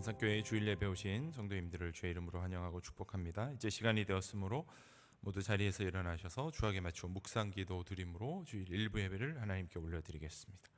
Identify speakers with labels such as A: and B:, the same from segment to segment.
A: 한산교회 주일 예배 오신 성도님들을 주의 이름으로 환영하고 축복합니다. 이제 시간이 되었으므로 모두 자리에서 일어나셔서 주하게 맞추어 묵상 기도 드림으로 주일 일부 예배를 하나님께 올려드리겠습니다.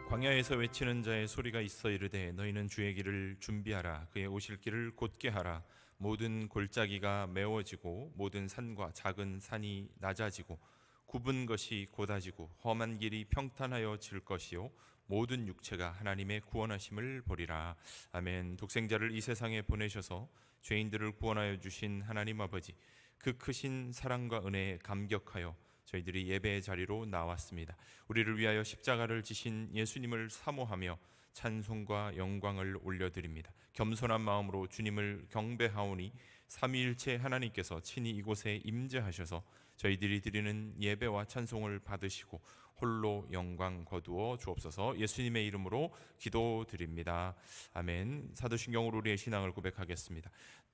A: 광야에서 외치는 자의 소리가 있어 이르되 너희는 주의 길을 준비하라. 그의 오실 길을 곧게 하라. 모든 골짜기가 메워지고 모든 산과 작은 산이 낮아지고 굽은 것이 곧아지고 험한 길이 평탄하여 질 것이요 모든 육체가 하나님의 구원하심을 보리라. 아멘. 독생자를 이 세상에 보내셔서 죄인들을 구원하여 주신 하나님 아버지, 그 크신 사랑과 은혜에 감격하여 저희들이 예배의 자리로 나왔습니다. 우리를 위하여 십자가를 지신 예수님을 사모하며 찬송과 영광을 올려드립니다. 겸손한 마음으로 주님을 경배하오니 삼위일체 하나님께서 친히 이곳에 임재하셔서 저희들이 드리는 예배와 찬송을 받으시고 홀로 영광 거두어 주옵소서. 예수님의 이름으로 기도드립니다. 아멘. 사도신경으로 우리의 신앙을 고백하겠습니다.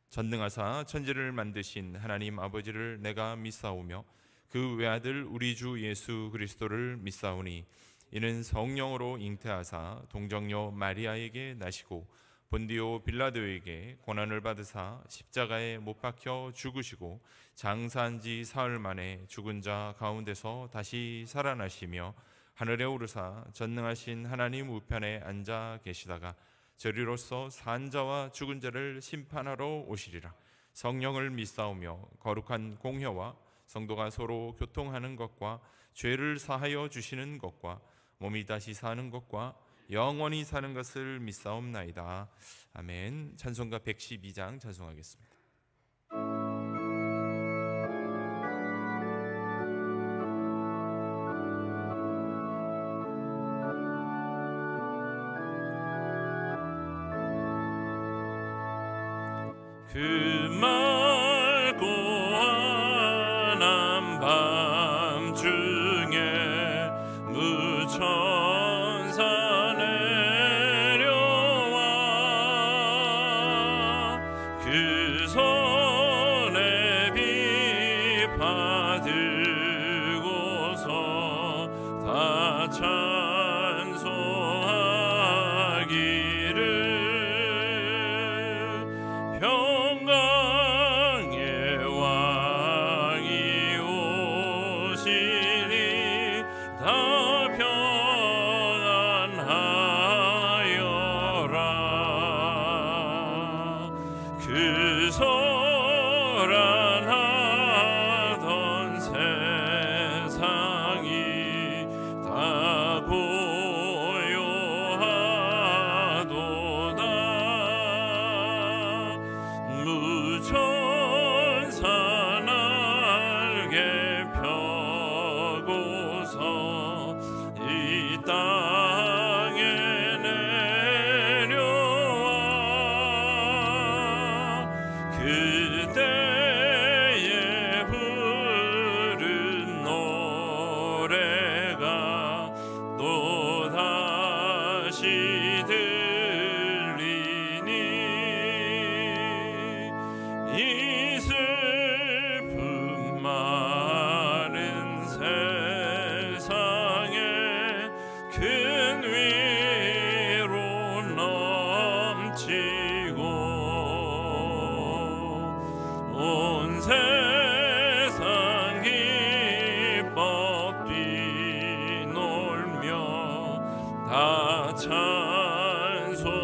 A: 전능하사 천지를 만드신 하나님 아버지를 내가 믿사오며 그 외아들 우리 주 예수 그리스도를 믿사오니 이는 성령으로 잉태하사 동정녀 마리아에게 나시고 본디오 빌라도에게 고난을 받으사 십자가에 못 박혀 죽으시고 장사한 지 사흘 만에 죽은 자 가운데서 다시 살아나시며 하늘에 오르사 전능하신 하나님 우편에 앉아 계시다가 저리로서 산 자와 죽은 자를 심판하러 오시리라. 성령을 믿사오며 거룩한 공회와 성도가 서로 교통하는 것과 죄를 사하여 주시는 것과 몸이 다시 사는 것과 영원히 사는 것을 믿사옵나이다. 아멘. 찬송가 112장 찬송하겠습니다. 그 맑고 환한 밤중에 무천사 내려와 그 손에 비 받들고서 다 찬송하기를 평강의 왕이 오시니 다 평안하여라. 그 소란하던 세상이 다 고요하도다. 무천사 날개 펴고서 이 땅에 내려와 그때에 부른 노래가 또다시 들리니 이 슬픔 많은 세상에 큰 위로 넘치고 온 세상 기뻐 뛰놀며 다 찬송하도다.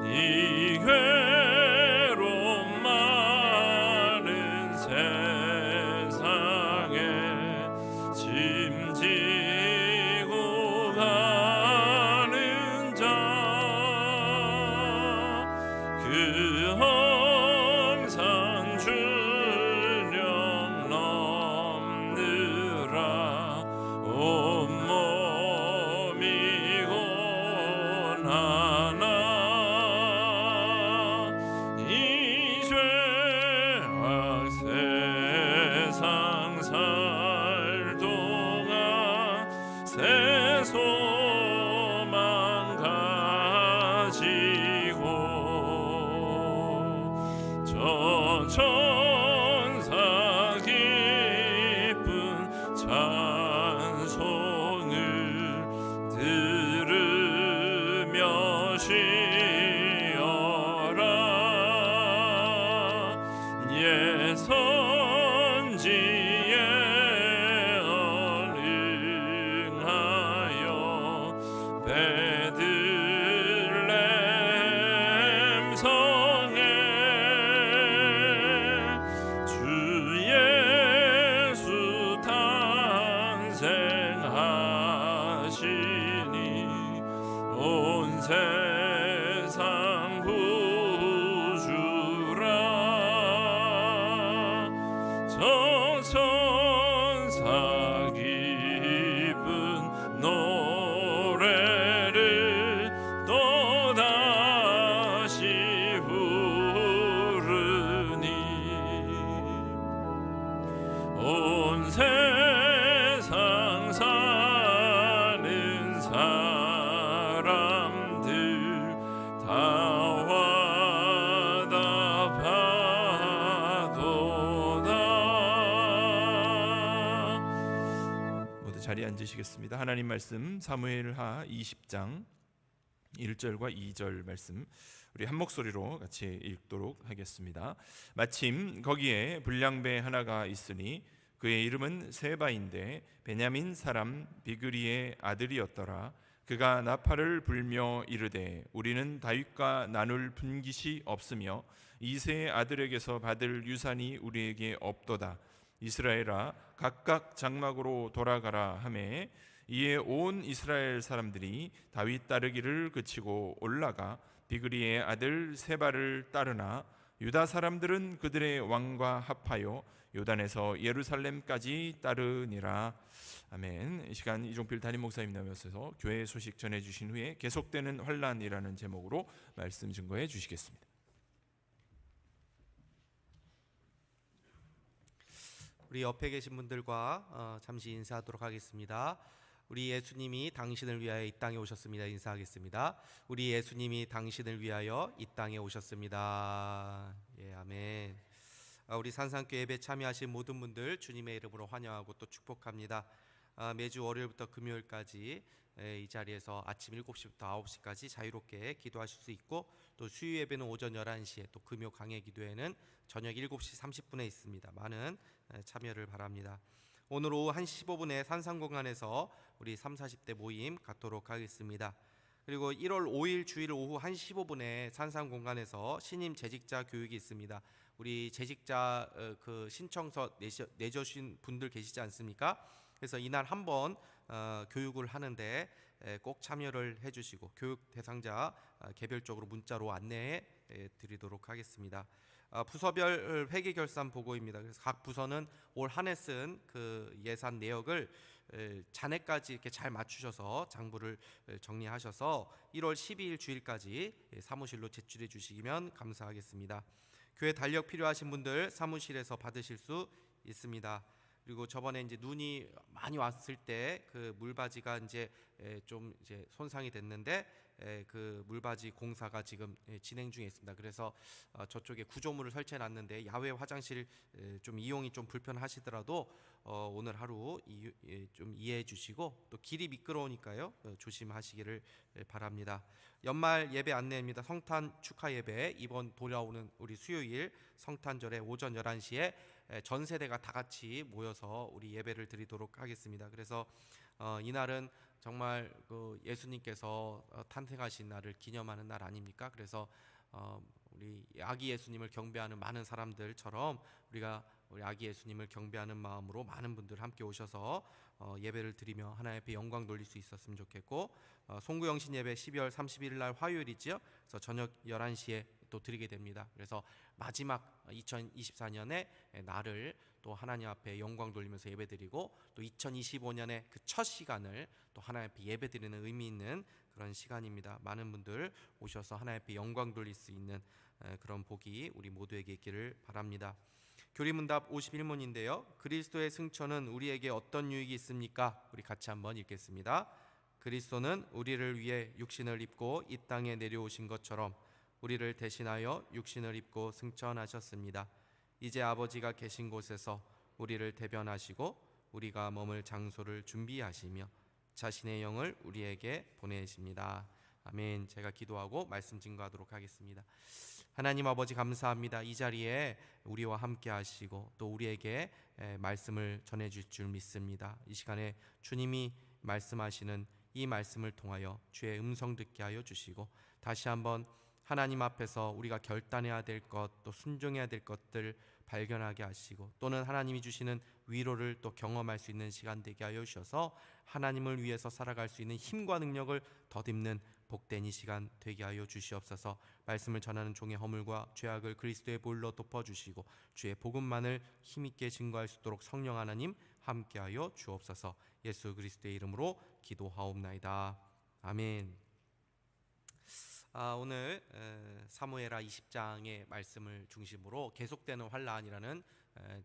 A: 이 괴로움 많은 세상에 짐지고 가 소망 가지고 저 천사 기쁜 찬송을 들으며 쉬어라. 예 선지에 응하여 베들레헴 성에 주 예수 탄생하시니 온 세상 구주라. 저 천사 기쁜 노래를 또다시 부르니 온 세상 사는 사람들 다 와답하도다. 모두 자리에 앉으시겠습니다. 하나님 말씀 사무엘하 20장 1절과 2절 말씀 우리 한 목소리로 같이 읽도록 하겠습니다. 마침 거기에 불량배 하나가 있으니 그의 이름은 세바인데 베냐민 사람 비그리의 아들이었더라. 그가 나팔을 불며 이르되 우리는 다윗과 나눌 분깃이 없으며 이새의 아들에게서 받을 유산이 우리에게 없도다. 이스라엘아 각각 장막으로 돌아가라 하매 이에 온 이스라엘 사람들이 다윗 따르기를 그치고 올라가 비그리의 아들 세바를 따르나 유다 사람들은 그들의 왕과 합하여 요단에서 예루살렘까지 따르니라. 아멘. 이 시간 이종필 담임 목사님 나오셔서 교회 소식 전해주신 후에 계속되는 환란이라는 제목으로 말씀 증거해 주시겠습니다.
B: 우리 옆에 계신 분들과 잠시 인사하도록 하겠습니다. 우리 예수님이 당신을 위하여 이 땅에 오셨습니다. 인사하겠습니다. 우리 예수님이 당신을 위하여 이 땅에 오셨습니다. 예, 아멘. 우리 산상교회 예배 참여하신 모든 분들 주님의 이름으로 환영하고 또 축복합니다. 매주 월요일부터 금요일까지 이 자리에서 아침 7시부터 9시까지 자유롭게 기도하실 수 있고 또 수요 예배는 오전 11시에 또 금요 강해 기도회는 저녁 7시 30분에 있습니다. 많은 참여를 바랍니다. 오늘 오후 1시 15분에 산상공간에서 우리 30, 40대 모임 갖도록 하겠습니다. 그리고 1월 5일 주일 오후 1시 15분에 산상공간에서 신임 재직자 교육이 있습니다. 우리 재직자 그 신청서 내주신 분들 계시지 않습니까? 그래서 이날 한번 교육을 하는데 꼭 참여를 해주시고 교육 대상자 개별적으로 문자로 안내해 드리도록 하겠습니다. 부서별 회계 결산 보고입니다. 그래서 각 부서는 올 한 해 쓴 그 예산 내역을 잔해까지 이렇게 잘 맞추셔서 장부를 정리하셔서 1월 12일 주일까지 사무실로 제출해 주시면 감사하겠습니다. 교회 달력 필요하신 분들 사무실에서 받으실 수 있습니다. 그리고 저번에 이제 눈이 많이 왔을 때 그 물바지가 이제 좀 이제 손상이 됐는데 그 물바지 공사가 지금 진행 중에 있습니다. 그래서 저쪽에 구조물을 설치해 놨는데 야외 화장실 좀 이용이 좀 불편하시더라도 오늘 하루 좀 이해해 주시고 또 길이 미끄러우니까요 조심하시기를 바랍니다. 연말 예배 안내입니다. 성탄 축하 예배 이번 돌아오는 우리 수요일 성탄절에 오전 11시에 전 세대가 다 같이 모여서 우리 예배를 드리도록 하겠습니다. 그래서 이날은 정말 그 예수님께서 탄생하신 날을 기념하는 날 아닙니까? 그래서 우리 아기 예수님을 경배하는 많은 사람들처럼 우리가 우리 아기 예수님을 경배하는 마음으로 많은 분들 함께 오셔서 예배를 드리며 하나님 앞에 영광 돌릴 수 있었으면 좋겠고 송구영신 예배 12월 31일 날 화요일이지요. 그래서 저녁 11시에 또 드리게 됩니다. 그래서 마지막 2024년의 날을 또 하나님 앞에 영광 돌리면서 예배드리고 또 2025년의 그 첫 시간을 또 하나님 앞에 예배드리는 의미 있는 그런 시간입니다. 많은 분들 오셔서 하나님 앞에 영광 돌릴 수 있는 그런 복이 우리 모두에게 있기를 바랍니다. 교리문답 51문인데요. 그리스도의 승천은 우리에게 어떤 유익이 있습니까? 우리 같이 한번 읽겠습니다. 그리스도는 우리를 위해 육신을 입고 이 땅에 내려오신 것처럼 우리를 대신하여 육신을 입고 승천하셨습니다. 이제 아버지가 계신 곳에서 우리를 대변하시고 우리가 머물 장소를 준비하시며 자신의 영을 우리에게 보내십니다. 아멘. 제가 기도하고 말씀 증거하도록 하겠습니다. 하나님 아버지 감사합니다. 이 자리에 우리와 함께 하시고 또 우리에게 말씀을 전해 주실 줄 믿습니다. 이 시간에 주님이 말씀하시는 이 말씀을 통하여 주의 음성 듣게 하여 주시고 다시 한번 하나님 앞에서 우리가 결단해야 될 것, 또 순종해야 될 것들 발견하게 하시고 또는 하나님이 주시는 위로를 또 경험할 수 있는 시간 되게 하여 주셔서 하나님을 위해서 살아갈 수 있는 힘과 능력을 덧입는 복된 이 시간 되게 하여 주시옵소서. 말씀을 전하는 종의 허물과 죄악을 그리스도의 보혈로 덮어주시고 주의 복음만을 힘있게 증거할 수 있도록 성령 하나님 함께하여 주옵소서. 예수 그리스도의 이름으로 기도하옵나이다. 아멘. 오늘 사무엘하 20장의 말씀을 중심으로 계속되는 환란이라는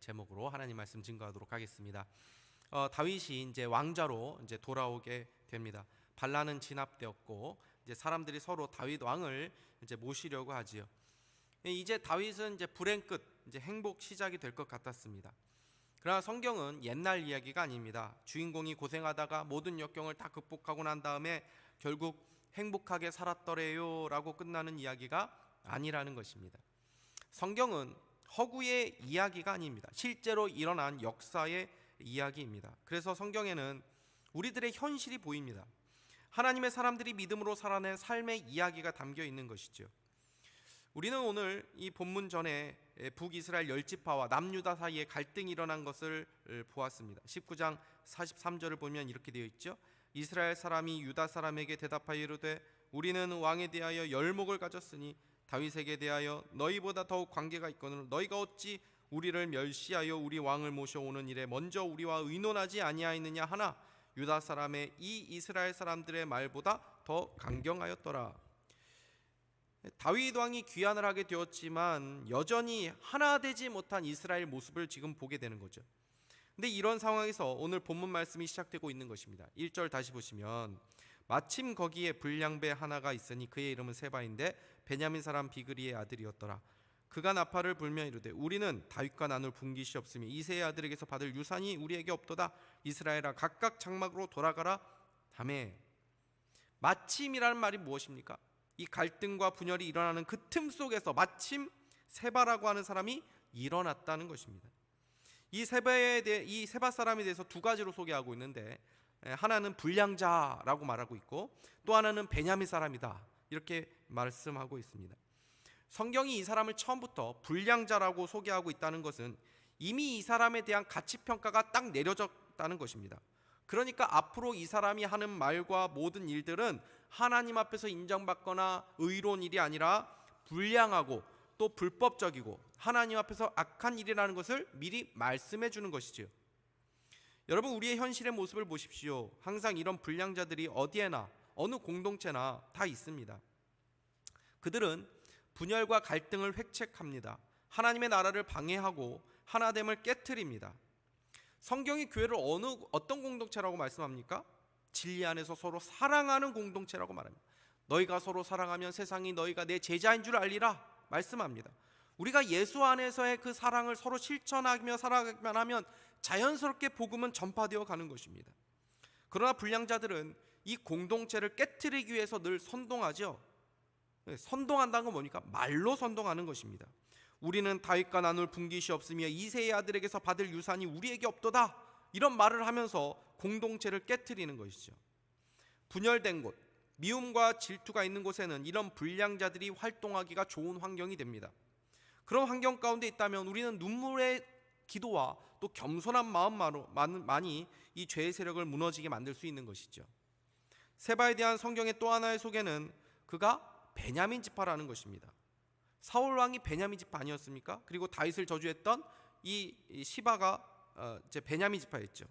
B: 제목으로 하나님 말씀 증거하도록 하겠습니다. 다윗이 이제 왕자로 이제 돌아오게 됩니다. 반란은 진압되었고 이제 사람들이 서로 다윗 왕을 이제 모시려고 하지요. 이제 다윗은 이제 불행 끝, 이제 행복 시작이 될 것 같았습니다. 그러나 성경은 옛날 이야기가 아닙니다. 주인공이 고생하다가 모든 역경을 다 극복하고 난 다음에 결국 행복하게 살았더래요 라고 끝나는 이야기가 아니라는 것입니다. 성경은 허구의 이야기가 아닙니다. 실제로 일어난 역사의 이야기입니다. 그래서 성경에는 우리들의 현실이 보입니다. 하나님의 사람들이 믿음으로 살아낸 삶의 이야기가 담겨 있는 것이죠. 우리는 오늘 이 본문 전에 북이스라엘 10지파와 남유다 사이에 갈등이 일어난 것을 보았습니다. 19장 43절을 보면 이렇게 되어 있죠. 이스라엘 사람이 유다 사람에게 대답하여 이르되 우리는 왕에 대하여 열목을 가졌으니 다윗에게 대하여 너희보다 더욱 관계가 있거늘 너희가 어찌 우리를 멸시하여 우리 왕을 모셔오는 일에 먼저 우리와 의논하지 아니하였느냐 하나 유다 사람의 이 이스라엘 사람들의 말보다 더 강경하였더라. 다윗 왕이 귀환을 하게 되었지만 여전히 하나 되지 못한 이스라엘 모습을 지금 보게 되는 거죠. 근데 이런 상황에서 오늘 본문 말씀이 시작되고 있는 것입니다. 1절 다시 보시면 마침 거기에 불량배 하나가 있으니 그의 이름은 세바인데 베냐민 사람 비그리의 아들이었더라. 그가 나팔을 불며 이르되 우리는 다윗과 나눌 분깃이 없으며 이새의 아들에게서 받을 유산이 우리에게 없도다. 이스라엘아 각각 장막으로 돌아가라 하매. 마침이라는 말이 무엇입니까? 이 갈등과 분열이 일어나는 그 틈 속에서 마침 세바라고 하는 사람이 일어났다는 것입니다. 이 세바 사람에 대해서 두 가지로 소개하고 있는데 하나는 불량자라고 말하고 있고 또 하나는 베냐민 사람이다 이렇게 말씀하고 있습니다. 성경이 이 사람을 처음부터 불량자라고 소개하고 있다는 것은 이미 이 사람에 대한 가치평가가 딱 내려졌다는 것입니다. 그러니까 앞으로 이 사람이 하는 말과 모든 일들은 하나님 앞에서 인정받거나 의로운 일이 아니라 불량하고 또 불법적이고 하나님 앞에서 악한 일이라는 것을 미리 말씀해 주는 것이지요. 여러분 우리의 현실의 모습을 보십시오. 항상 이런 불량자들이 어디에나 어느 공동체나 다 있습니다. 그들은 분열과 갈등을 획책합니다. 하나님의 나라를 방해하고 하나됨을 깨트립니다. 성경이 교회를 어떤 공동체라고 말씀합니까? 진리 안에서 서로 사랑하는 공동체라고 말합니다. 너희가 서로 사랑하면 세상이 너희가 내 제자인 줄 알리라 말씀합니다. 우리가 예수 안에서의 그 사랑을 서로 실천하며 살아가기만 하면 자연스럽게 복음은 전파되어 가는 것입니다. 그러나 불량자들은 이 공동체를 깨트리기 위해서 늘 선동하죠. 선동한다는 건 뭡니까? 말로 선동하는 것입니다. 우리는 다윗과 나눌 분깃이 없으며 이새의 아들에게서 받을 유산이 우리에게 없도다 이런 말을 하면서 공동체를 깨트리는 것이죠. 분열된 곳, 미움과 질투가 있는 곳에는 이런 불량자들이 활동하기가 좋은 환경이 됩니다. 그런 환경 가운데 있다면 우리는 눈물의 기도와 또 겸손한 마음만이 이 죄의 세력을 무너지게 만들 수 있는 것이죠. 세바에 대한 성경의 또 하나의 소개는 그가 베냐민 지파라는 것입니다. 사울 왕이 베냐민 지파 아니었습니까? 그리고 다윗을 저주했던 이 시바가 이제 베냐민 지파였죠.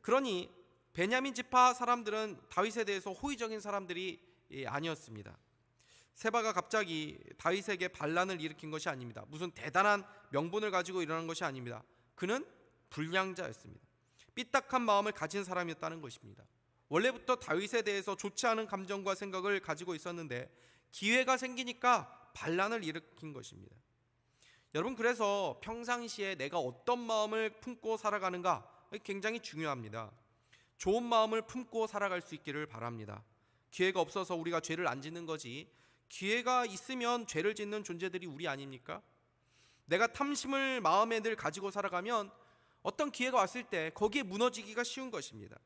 B: 그러니 베냐민 지파 사람들은 다윗에 대해서 호의적인 사람들이 아니었습니다. 세바가 갑자기 다윗에게 반란을 일으킨 것이 아닙니다. 무슨 대단한 명분을 가지고 일어난 것이 아닙니다. 그는 불량자였습니다. 삐딱한 마음을 가진 사람이었다는 것입니다. 원래부터 다윗에 대해서 좋지 않은 감정과 생각을 가지고 있었는데 기회가 생기니까 반란을 일으킨 것입니다. 여러분, 그래서 평상시에 내가 어떤 마음을 품고 살아가는가 굉장히 중요합니다. 좋은 마음을 품고 살아갈 수 있기를 바랍니다. 기회가 없어서 우리가 죄를 안 짓는 거지, 기회가 있으면 죄를 짓는 존재들이 우리 아닙니까? 내가 탐심을 마음에 늘 가지고 살아가면 어떤 기회가 왔을 때 거기에 무너지기가 쉬운 것입니다.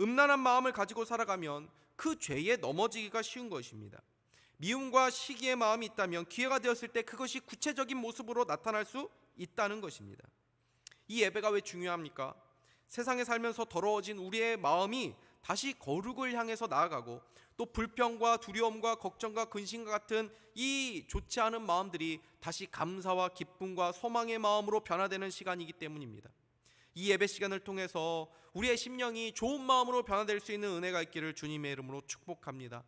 B: 음란한 마음을 가지고 살아가면 그 죄에 넘어지기가 쉬운 것입니다. 미움과 시기의 마음이 있다면 기회가 되었을 때 그것이 구체적인 모습으로 나타날 수 있다는 것입니다. 이 예배가 왜 중요합니까? 세상에 살면서 더러워진 우리의 마음이 다시 거룩을 향해서 나아가고, 또 불평과 두려움과 걱정과 근심과 같은 이 좋지 않은 마음들이 다시 감사와 기쁨과 소망의 마음으로 변화되는 시간이기 때문입니다. 이 예배 시간을 통해서 우리의 심령이 좋은 마음으로 변화될 수 있는 은혜가 있기를 주님의 이름으로 축복합니다.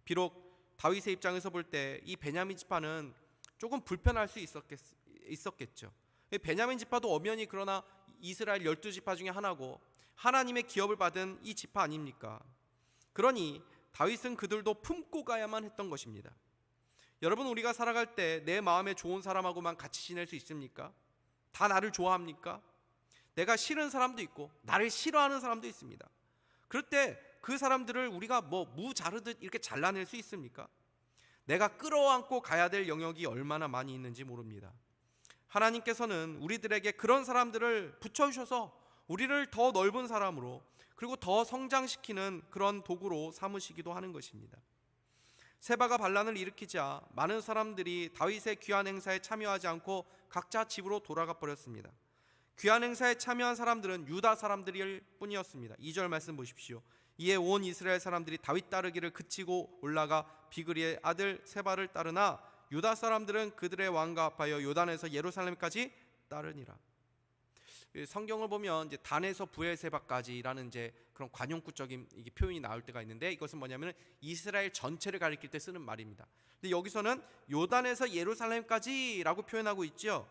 B: 비록 다윗의 입장에서 볼 때 이 베냐민 지파는 조금 불편할 수 있었겠죠. 베냐민 지파도 엄연히 그러나 이스라엘 12지파 중에 하나고 하나님의 기업을 받은 이 지파 아닙니까? 그러니 다윗은 그들도 품고 가야만 했던 것입니다. 여러분, 우리가 살아갈 때 내 마음에 좋은 사람하고만 같이 지낼 수 있습니까? 다 나를 좋아합니까? 내가 싫은 사람도 있고 나를 싫어하는 사람도 있습니다. 그럴 때 그 사람들을 우리가 무 자르듯 이렇게 잘라낼 수 있습니까? 내가 끌어안고 가야 될 영역이 얼마나 많이 있는지 모릅니다. 하나님께서는 우리들에게 그런 사람들을 붙여주셔서 우리를 더 넓은 사람으로, 그리고 더 성장시키는 그런 도구로 삼으시기도 하는 것입니다. 세바가 반란을 일으키자 많은 사람들이 다윗의 귀환 행사에 참여하지 않고 각자 집으로 돌아가 버렸습니다. 귀환 행사에 참여한 사람들은 유다 사람들일 뿐이었습니다. 2절 말씀 보십시오. 이에 온 이스라엘 사람들이 다윗 따르기를 그치고 올라가 비그리의 아들 세바를 따르나 유다 사람들은 그들의 왕과 합하여 요단에서 예루살렘까지 따르니라. 성경을 보면 이제 단에서 부엘세바까지라는 이제 그런 관용구적인 이게 표현이 나올 때가 있는데, 이것은 뭐냐면 이스라엘 전체를 가리킬 때 쓰는 말입니다. 근데 여기서는 요단에서 예루살렘까지라고 표현하고 있죠.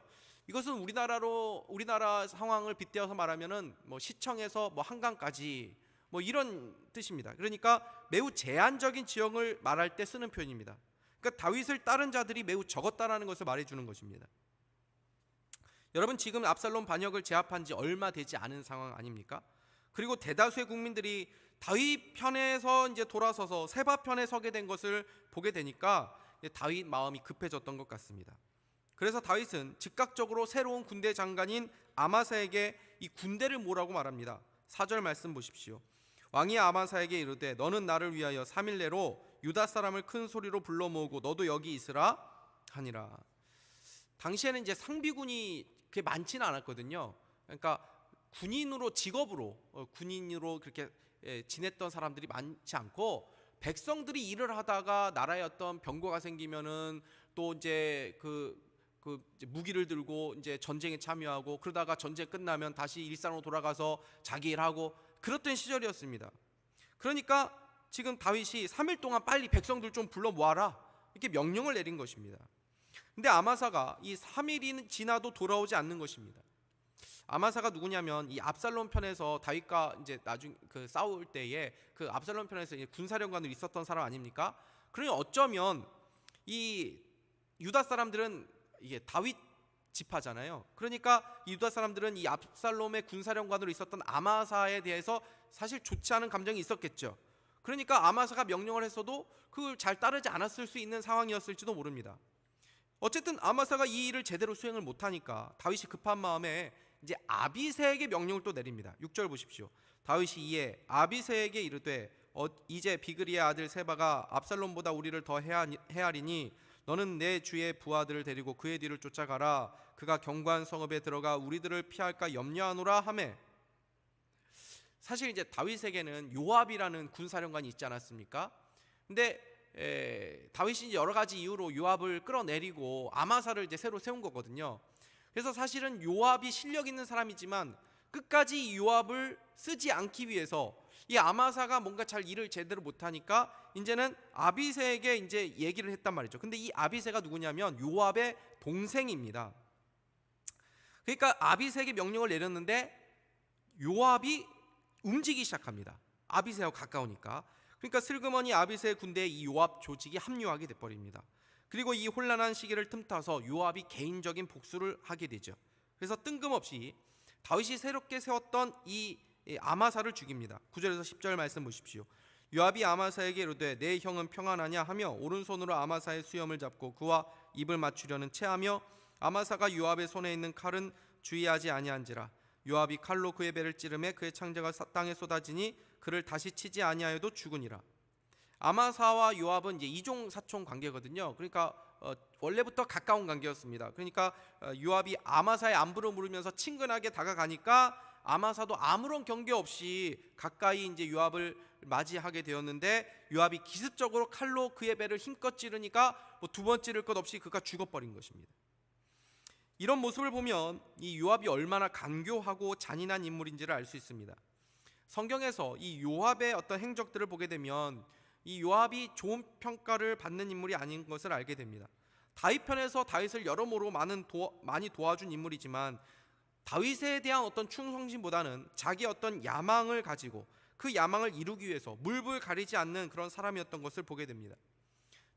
B: 이것은 우리나라 상황을 빗대어서 말하면은 시청에서 한강까지 이런 뜻입니다. 그러니까 매우 제한적인 지형을 말할 때 쓰는 표현입니다. 그러니까 다윗을 따른 자들이 매우 적었다라는 것을 말해주는 것입니다. 여러분, 지금 압살롬 반역을 제압한 지 얼마 되지 않은 상황 아닙니까? 그리고 대다수의 국민들이 다윗 편에서 이제 돌아서서 세바 편에 서게 된 것을 보게 되니까 다윗 마음이 급해졌던 것 같습니다. 그래서 다윗은 즉각적으로 새로운 군대 장관인 아마사에게 이 군대를 모으라고 말합니다. 4절 말씀 보십시오. 왕이 아마사에게 이르되 너는 나를 위하여 3일 내로 유다 사람을 큰 소리로 불러 모으고 너도 여기 있으라 하니라. 당시에는 이제 상비군이 그렇게 많지는 않았거든요. 그러니까 직업으로 군인으로 그렇게 지냈던 사람들이 많지 않고, 백성들이 일을 하다가 나라에 어떤 병거가 생기면은 또 이제 이제 무기를 들고 이제 전쟁에 참여하고, 그러다가 전쟁 끝나면 다시 일상으로 돌아가서 자기 일하고 그랬던 시절이었습니다. 그러니까 지금 다윗이 3일 동안 빨리 백성들 좀 불러 모아라 이렇게 명령을 내린 것입니다. 근데 아마사가 이 3일이 지나도 돌아오지 않는 것입니다. 아마사가 누구냐면 이 압살롬 편에서 다윗과 이제 나중 싸울 때에 그 압살롬 편에서 군사령관으로 있었던 사람 아닙니까? 그러니 어쩌면 이 유다 사람들은 이게 다윗 지파잖아요. 그러니까 유다 사람들은 이 압살롬의 군사령관으로 있었던 아마사에 대해서 사실 좋지 않은 감정이 있었겠죠. 그러니까 아마사가 명령을 했어도 그걸 잘 따르지 않았을 수 있는 상황이었을지도 모릅니다. 어쨌든 아마사가 이 일을 제대로 수행을 못하니까 다윗이 급한 마음에 이제 아비새에게 명령을 또 내립니다. 6절 보십시오. 다윗이 이에 아비새에게 이르되 이제 비그리의 아들 세바가 압살롬보다 우리를 더 해하리니 너는 내 주의 부하들을 데리고 그의 뒤를 쫓아가라. 그가 견고한 성읍에 들어가 우리들을 피할까 염려하노라 하매. 사실 이제 다윗에게는 요압이라는 군사령관이 있지 않았습니까? 근데 다윗이 여러 가지 이유로 요압을 끌어내리고 아마사를 이제 새로 세운 거거든요. 그래서 사실은 요압이 실력 있는 사람이지만 끝까지 이 요압을 쓰지 않기 위해서 이 아마사가 뭔가 잘 일을 제대로 못하니까 이제는 아비새에게 이제 얘기를 했단 말이죠. 근데 이 아비새가 누구냐면 요압의 동생입니다. 그러니까 아비새에게 명령을 내렸는데 요압이 움직이기 시작합니다. 아비새하고 가까우니까. 그러니까 슬그머니 아비새 군대에 이 요압 조직이 합류하게 돼버립니다. 그리고 이 혼란한 시기를 틈타서 요압이 개인적인 복수를 하게 되죠. 그래서 뜬금없이 다윗이 새롭게 세웠던 이 아마사를 죽입니다. 9절에서 10절 말씀 보십시오. 요압이 아마사에게 이르되 내 형은 평안하냐 하며 오른손으로 아마사의 수염을 잡고 그와 입을 맞추려는 체하며 아마사가 요압의 손에 있는 칼은 주의하지 아니한지라. 요압이 칼로 그의 배를 찌르매 그의 창자가 땅에 쏟아지니 그를 다시 치지 아니하여도 죽으니라. 아마사와 요압은 이제 이종 사촌 관계거든요. 그러니까 원래부터 가까운 관계였습니다. 그러니까 요압이 아마사의 안부를 물으면서 친근하게 다가가니까 아마사도 아무런 경계 없이 가까이 이제 요압을 맞이하게 되었는데 요압이 기습적으로 칼로 그의 배를 힘껏 찌르니까 뭐 두 번 찌를 것 없이 그가 죽어버린 것입니다. 이런 모습을 보면 이 요압이 얼마나 간교하고 잔인한 인물인지를 알 수 있습니다. 성경에서 이 요압의 어떤 행적들을 보게 되면 이 요압이 좋은 평가를 받는 인물이 아닌 것을 알게 됩니다. 다윗 편에서 다윗을 여러모로 많이 도와준 인물이지만 다윗에 대한 어떤 충성심보다는 자기 어떤 야망을 가지고 그 야망을 이루기 위해서 물불 가리지 않는 그런 사람이었던 것을 보게 됩니다.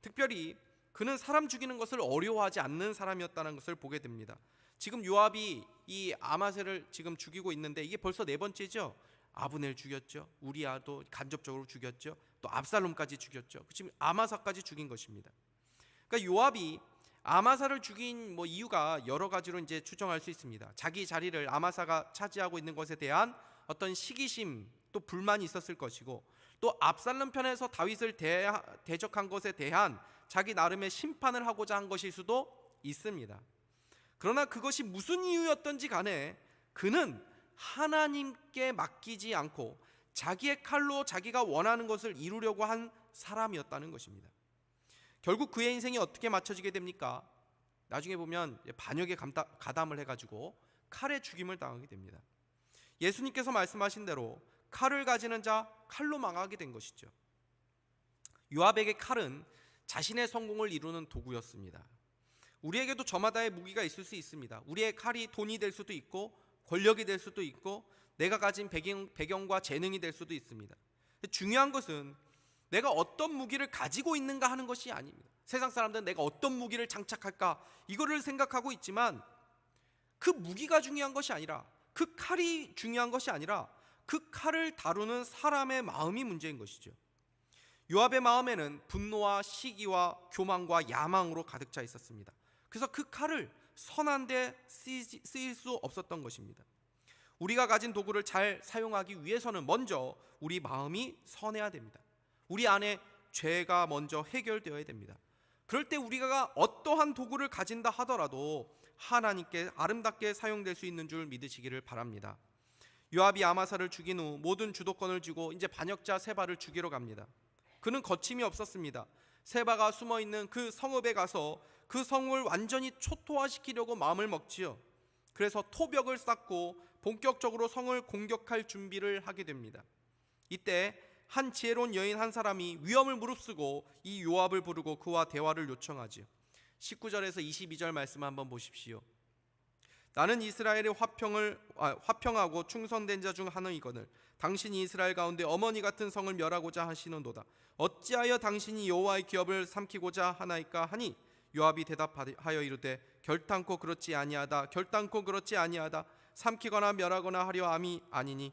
B: 특별히 그는 사람 죽이는 것을 어려워하지 않는 사람이었다는 것을 보게 됩니다. 지금 요압이 이 아마새를 지금 죽이고 있는데 이게 벌써 네 번째죠. 아브넬 죽였죠. 우리아도 간접적으로 죽였죠. 또 압살롬까지 죽였죠. 지금 아마사까지 죽인 것입니다. 그러니까 요압이 아마사를 죽인 이유가 여러 가지로 이제 추정할 수 있습니다. 자기 자리를 아마사가 차지하고 있는 것에 대한 어떤 시기심 또 불만이 있었을 것이고 또 압살롬 편에서 다윗을 대적한 것에 대한 자기 나름의 심판을 하고자 한 것일 수도 있습니다. 그러나 그것이 무슨 이유였던지 간에 그는 하나님께 맡기지 않고 자기의 칼로 자기가 원하는 것을 이루려고 한 사람이었다는 것입니다. 결국 그의 인생이 어떻게 맞춰지게 됩니까? 나중에 보면 반역에 가담을 해가지고 칼에 죽임을 당하게 됩니다. 예수님께서 말씀하신 대로 칼을 가지는 자 칼로 망하게 된 것이죠. 요압에게 칼은 자신의 성공을 이루는 도구였습니다. 우리에게도 저마다의 무기가 있을 수 있습니다. 우리의 칼이 돈이 될 수도 있고 권력이 될 수도 있고 내가 가진 배경과 재능이 될 수도 있습니다. 중요한 것은 내가 어떤 무기를 가지고 있는가 하는 것이 아닙니다. 세상 사람들은 내가 어떤 무기를 장착할까 이거를 생각하고 있지만 그 무기가 중요한 것이 아니라 그 칼이 중요한 것이 아니라 그 칼을 다루는 사람의 마음이 문제인 것이죠. 요압의 마음에는 분노와 시기와 교만과 야망으로 가득 차 있었습니다. 그래서 그 칼을 선한 데 쓰일 수 없었던 것입니다. 우리가 가진 도구를 잘 사용하기 위해서는 먼저 우리 마음이 선해야 됩니다. 우리 안에 죄가 먼저 해결되어야 됩니다. 그럴 때 우리가 어떠한 도구를 가진다 하더라도 하나님께 아름답게 사용될 수 있는 줄 믿으시기를 바랍니다. 요압이 아마사를 죽인 후 모든 주도권을 쥐고 이제 반역자 세바를 죽이러 갑니다. 그는 거침이 없었습니다. 세바가 숨어있는 그 성읍에 가서 그 성을 완전히 초토화시키려고 마음을 먹지요. 그래서 토벽을 쌓고 본격적으로 성을 공격할 준비를 하게 됩니다. 이때 한 지혜로운 여인 한 사람이 위험을 무릅쓰고 이 요압을 부르고 그와 대화를 요청하지요. 19절에서 22절 말씀 한번 보십시오. 나는 이스라엘의 화평하고 충성된 자 중 하나이거늘 당신이 이스라엘 가운데 어머니 같은 성을 멸하고자 하시는도다. 어찌하여 당신이 여호와의 기업을 삼키고자 하나이까 하니 요압이 대답하여 이르되 결단코 그렇지 아니하다. 결단코 그렇지 아니하다. 삼키거나 멸하거나 하려 함이 아니니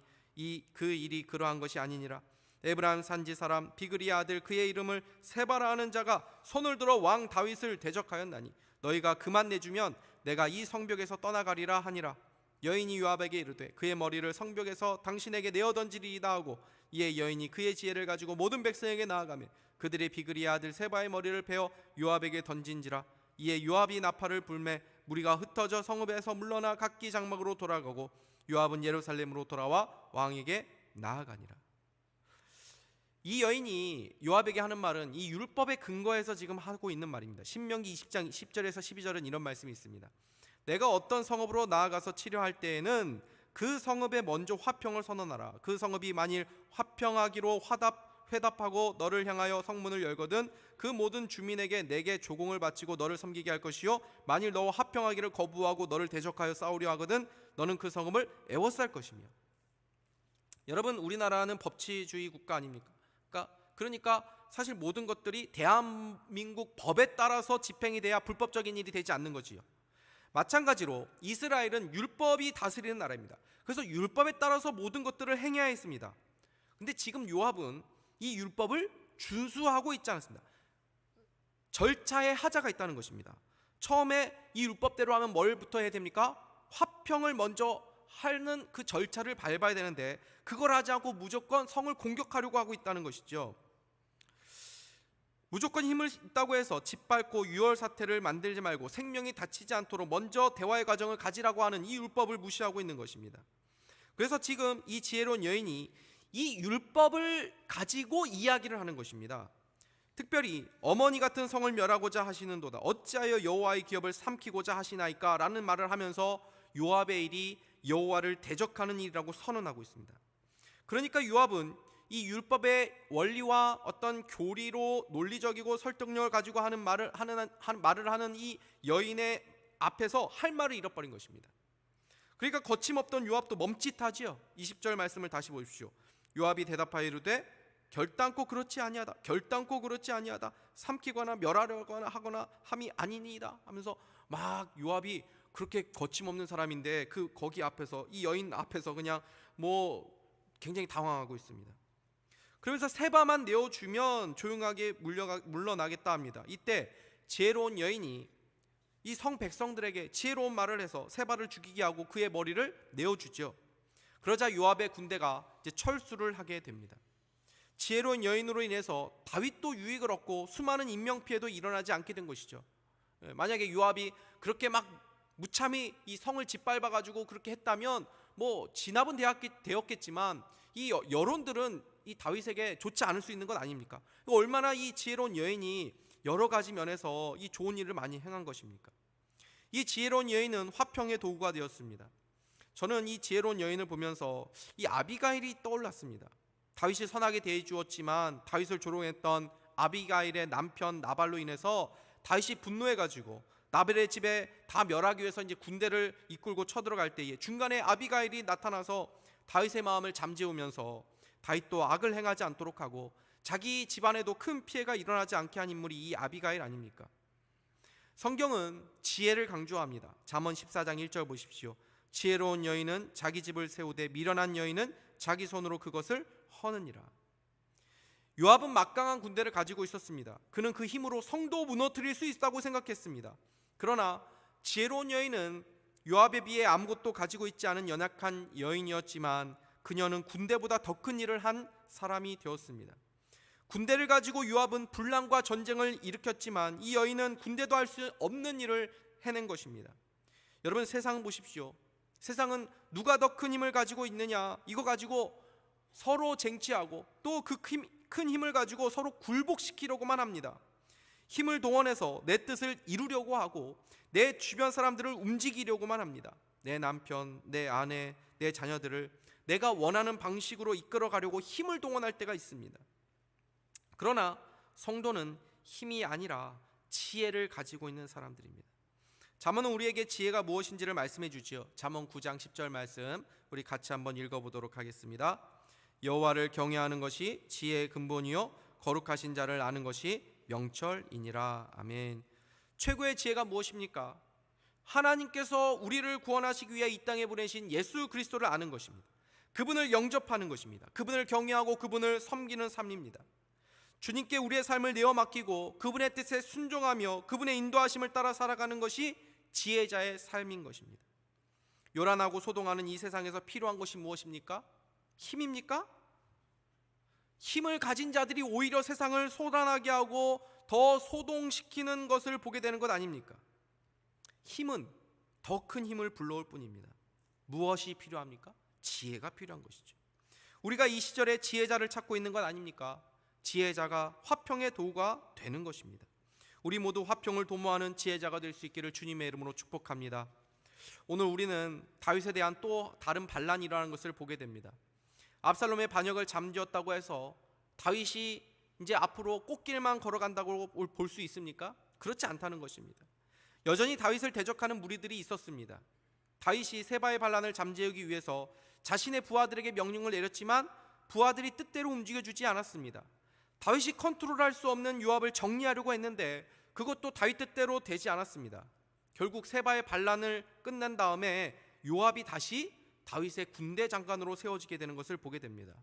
B: 그 일이 그러한 것이 아니니라. 에브라임 산지 사람 비그리의 아들 그의 이름을 세바라 하는 자가 손을 들어 왕 다윗을 대적하였나니 너희가 그만 내주면 내가 이 성벽에서 떠나가리라 하니라. 여인이 요압에게 이르되 그의 머리를 성벽에서 당신에게 내어 던지리이다 하고 이에 여인이 그의 지혜를 가지고 모든 백성에게 나아가며 그들의 비그리의 아들 세바의 머리를 베어 요압에게 던진지라. 이에 요압이 나팔을 불매 무리가 흩어져 성읍에서 물러나 각기 장막으로 돌아가고 요압은 예루살렘으로 돌아와 왕에게 나아가니라. 이 여인이 요압에게 하는 말은 이 율법의 근거에서 지금 하고 있는 말입니다. 신명기 20장 10절에서 12절은 이런 말씀이 있습니다. 내가 어떤 성읍으로 나아가서 치료할 때에는 그 성읍에 먼저 화평을 선언하라. 그 성읍이 만일 화평하기로 회답하고 너를 향하여 성문을 열거든 그 모든 주민에게 내게 조공을 바치고 너를 섬기게 할 것이요 만일 너와 화평하기를 거부하고 너를 대적하여 싸우려 하거든 너는 그 성읍을 애워쌀 것이며. 여러분, 우리나라는 법치주의 국가 아닙니까? 그러니까 사실 모든 것들이 대한민국 법에 따라서 집행이 돼야 불법적인 일이 되지 않는 거지요. 마찬가지로 이스라엘은 율법이 다스리는 나라입니다. 그래서 율법에 따라서 모든 것들을 행해야 했습니다. 근데 지금 요압은 이 율법을 준수하고 있지 않습니다. 절차에 하자가 있다는 것입니다. 처음에 이 율법대로 하면 뭘부터 해야 됩니까? 화평을 먼저 하는 그 절차를 밟아야 되는데 그걸 하지 않고 무조건 성을 공격하려고 하고 있다는 것이죠. 무조건 힘을 있다고 해서 짓밟고 유혈 사태를 만들지 말고 생명이 다치지 않도록 먼저 대화의 과정을 가지라고 하는 이 율법을 무시하고 있는 것입니다. 그래서 지금 이 지혜로운 여인이 이 율법을 가지고 이야기를 하는 것입니다. 특별히 어머니 같은 성을 멸하고자 하시는도다. 어찌하여 여호와의 기업을 삼키고자 하시나이까? 라는 말을 하면서 요압의 일이 여호와를 대적하는 일이라고 선언하고 있습니다. 그러니까 요압은 이 율법의 원리와 어떤 교리로 논리적이고 설득력을 가지고 하는 말을 하는 이 여인의 앞에서 할 말을 잃어버린 것입니다. 그러니까 거침없던 요압도 멈칫하지요. 20절 말씀을 다시 보십시오. 요압이 대답하여 이르되 결단코 그렇지 아니하다. 결단코 그렇지 아니하다. 삼키거나 멸하려거나 하거나 함이 아니니이다 하면서 막 요압이 그렇게 거침없는 사람인데 거기 앞에서 이 여인 앞에서 그냥 굉장히 당황하고 있습니다. 그러면서 세바만 내어주면 조용하게 물러나겠다 합니다. 이때 지혜로운 여인이 이 성 백성들에게 지혜로운 말을 해서 세바를 죽이게 하고 그의 머리를 내어주죠. 그러자 요압의 군대가 이제 철수를 하게 됩니다. 지혜로운 여인으로 인해서 다윗도 유익을 얻고 수많은 인명피해도 일어나지 않게 된 것이죠. 만약에 요압이 그렇게 막 무참히 이 성을 짓밟아가지고 그렇게 했다면 진압은 되었겠지만 이 여론들은 이 다윗에게 좋지 않을 수 있는 것 아닙니까? 얼마나 이 지혜로운 여인이 여러 가지 면에서 이 좋은 일을 많이 행한 것입니까? 이 지혜로운 여인은 화평의 도구가 되었습니다. 저는 이 지혜로운 여인을 보면서 이 아비가일이 떠올랐습니다. 다윗이 선하게 대해 주었지만 다윗을 조롱했던 아비가일의 남편 나발로 인해서 다윗이 분노해가지고 나발의 집에 다 멸하기 위해서 이제 군대를 이끌고 쳐들어갈 때에 중간에 아비가일이 나타나서 다윗의 마음을 잠재우면서 다윗도 악을 행하지 않도록 하고 자기 집안에도 큰 피해가 일어나지 않게 한 인물이 이 아비가일 아닙니까? 성경은 지혜를 강조합니다. 잠언 14장 1절 보십시오. 지혜로운 여인은 자기 집을 세우되 미련한 여인은 자기 손으로 그것을 허느니라. 요압은 막강한 군대를 가지고 있었습니다. 그는 그 힘으로 성도 무너뜨릴 수 있다고 생각했습니다. 그러나 지혜로운 여인은 요압에 비해 아무것도 가지고 있지 않은 연약한 여인이었지만 그녀는 군대보다 더 큰 일을 한 사람이 되었습니다. 군대를 가지고 요압은 분란과 전쟁을 일으켰지만 이 여인은 군대도 할 수 없는 일을 해낸 것입니다. 여러분, 세상 보십시오. 세상은 누가 더 큰 힘을 가지고 있느냐, 이거 가지고 서로 쟁취하고 또 그 큰 힘을 가지고 서로 굴복시키려고만 합니다. 힘을 동원해서 내 뜻을 이루려고 하고 내 주변 사람들을 움직이려고만 합니다. 내 남편, 내 아내, 내 자녀들을 내가 원하는 방식으로 이끌어 가려고 힘을 동원할 때가 있습니다. 그러나 성도는 힘이 아니라 지혜를 가지고 있는 사람들입니다. 잠언은 우리에게 지혜가 무엇인지를 말씀해 주지요. 잠언 9장 10절 말씀 우리 같이 한번 읽어보도록 하겠습니다. 여호와를 경외하는 것이 지혜의 근본이요 거룩하신 자를 아는 것이 명철이니라. 아멘. 최고의 지혜가 무엇입니까? 하나님께서 우리를 구원하시기 위해 이 땅에 보내신 예수 그리스도를 아는 것입니다. 그분을 영접하는 것입니다. 그분을 경외하고 그분을 섬기는 삶입니다. 주님께 우리의 삶을 내어 맡기고 그분의 뜻에 순종하며 그분의 인도하심을 따라 살아가는 것이 지혜자의 삶인 것입니다. 요란하고 소동하는 이 세상에서 필요한 것이 무엇입니까? 힘입니까? 힘을 가진 자들이 오히려 세상을 소란하게 하고 더 소동시키는 것을 보게 되는 것 아닙니까? 힘은 더 큰 힘을 불러올 뿐입니다. 무엇이 필요합니까? 지혜가 필요한 것이죠. 우리가 이 시절에 지혜자를 찾고 있는 것 아닙니까? 지혜자가 화평의 도구가 되는 것입니다. 우리 모두 화평을 도모하는 지혜자가 될 수 있기를 주님의 이름으로 축복합니다. 오늘 우리는 다윗에 대한 또 다른 반란이 일어나는 것을 보게 됩니다. 압살롬의 반역을 잠재웠다고 해서 다윗이 이제 앞으로 꽃길만 걸어간다고 볼 수 있습니까? 그렇지 않다는 것입니다. 여전히 다윗을 대적하는 무리들이 있었습니다. 다윗이 세바의 반란을 잠재우기 위해서 자신의 부하들에게 명령을 내렸지만 부하들이 뜻대로 움직여주지 않았습니다. 다윗이 컨트롤할 수 없는 요압을 정리하려고 했는데 그것도 다윗 뜻대로 되지 않았습니다. 결국 세바의 반란을 끝낸 다음에 요압이 다시 다윗의 군대 장관으로 세워지게 되는 것을 보게 됩니다.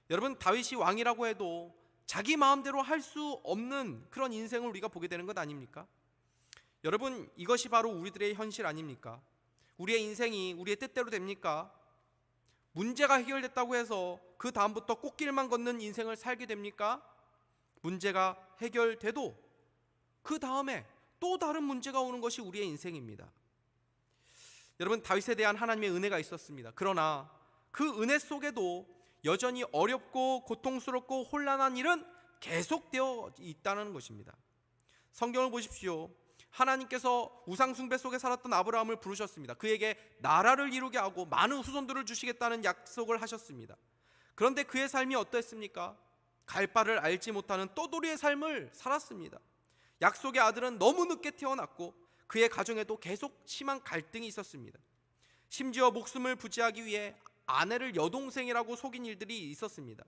B: 여러분, 다윗이 왕이라고 해도 자기 마음대로 할 수 없는 그런 인생을 우리가 보게 되는 것 아닙니까? 여러분, 이것이 바로 우리들의 현실 아닙니까? 우리의 인생이 우리의 뜻대로 됩니까? 문제가 해결됐다고 해서 그 다음부터 꽃길만 걷는 인생을 살게 됩니까? 문제가 해결돼도 그 다음에 또 다른 문제가 오는 것이 우리의 인생입니다. 여러분, 다윗에 대한 하나님의 은혜가 있었습니다. 그러나 그 은혜 속에도 여전히 어렵고 고통스럽고 혼란한 일은 계속되어 있다는 것입니다. 성경을 보십시오. 하나님께서 우상 숭배 속에 살았던 아브라함을 부르셨습니다. 그에게 나라를 이루게 하고 많은 후손들을 주시겠다는 약속을 하셨습니다. 그런데 그의 삶이 어땠습니까? 갈 바를 알지 못하는 떠돌이의 삶을 살았습니다. 약속의 아들은 너무 늦게 태어났고 그의 가정에도 계속 심한 갈등이 있었습니다. 심지어 목숨을 부지하기 위해 아내를 여동생이라고 속인 일들이 있었습니다.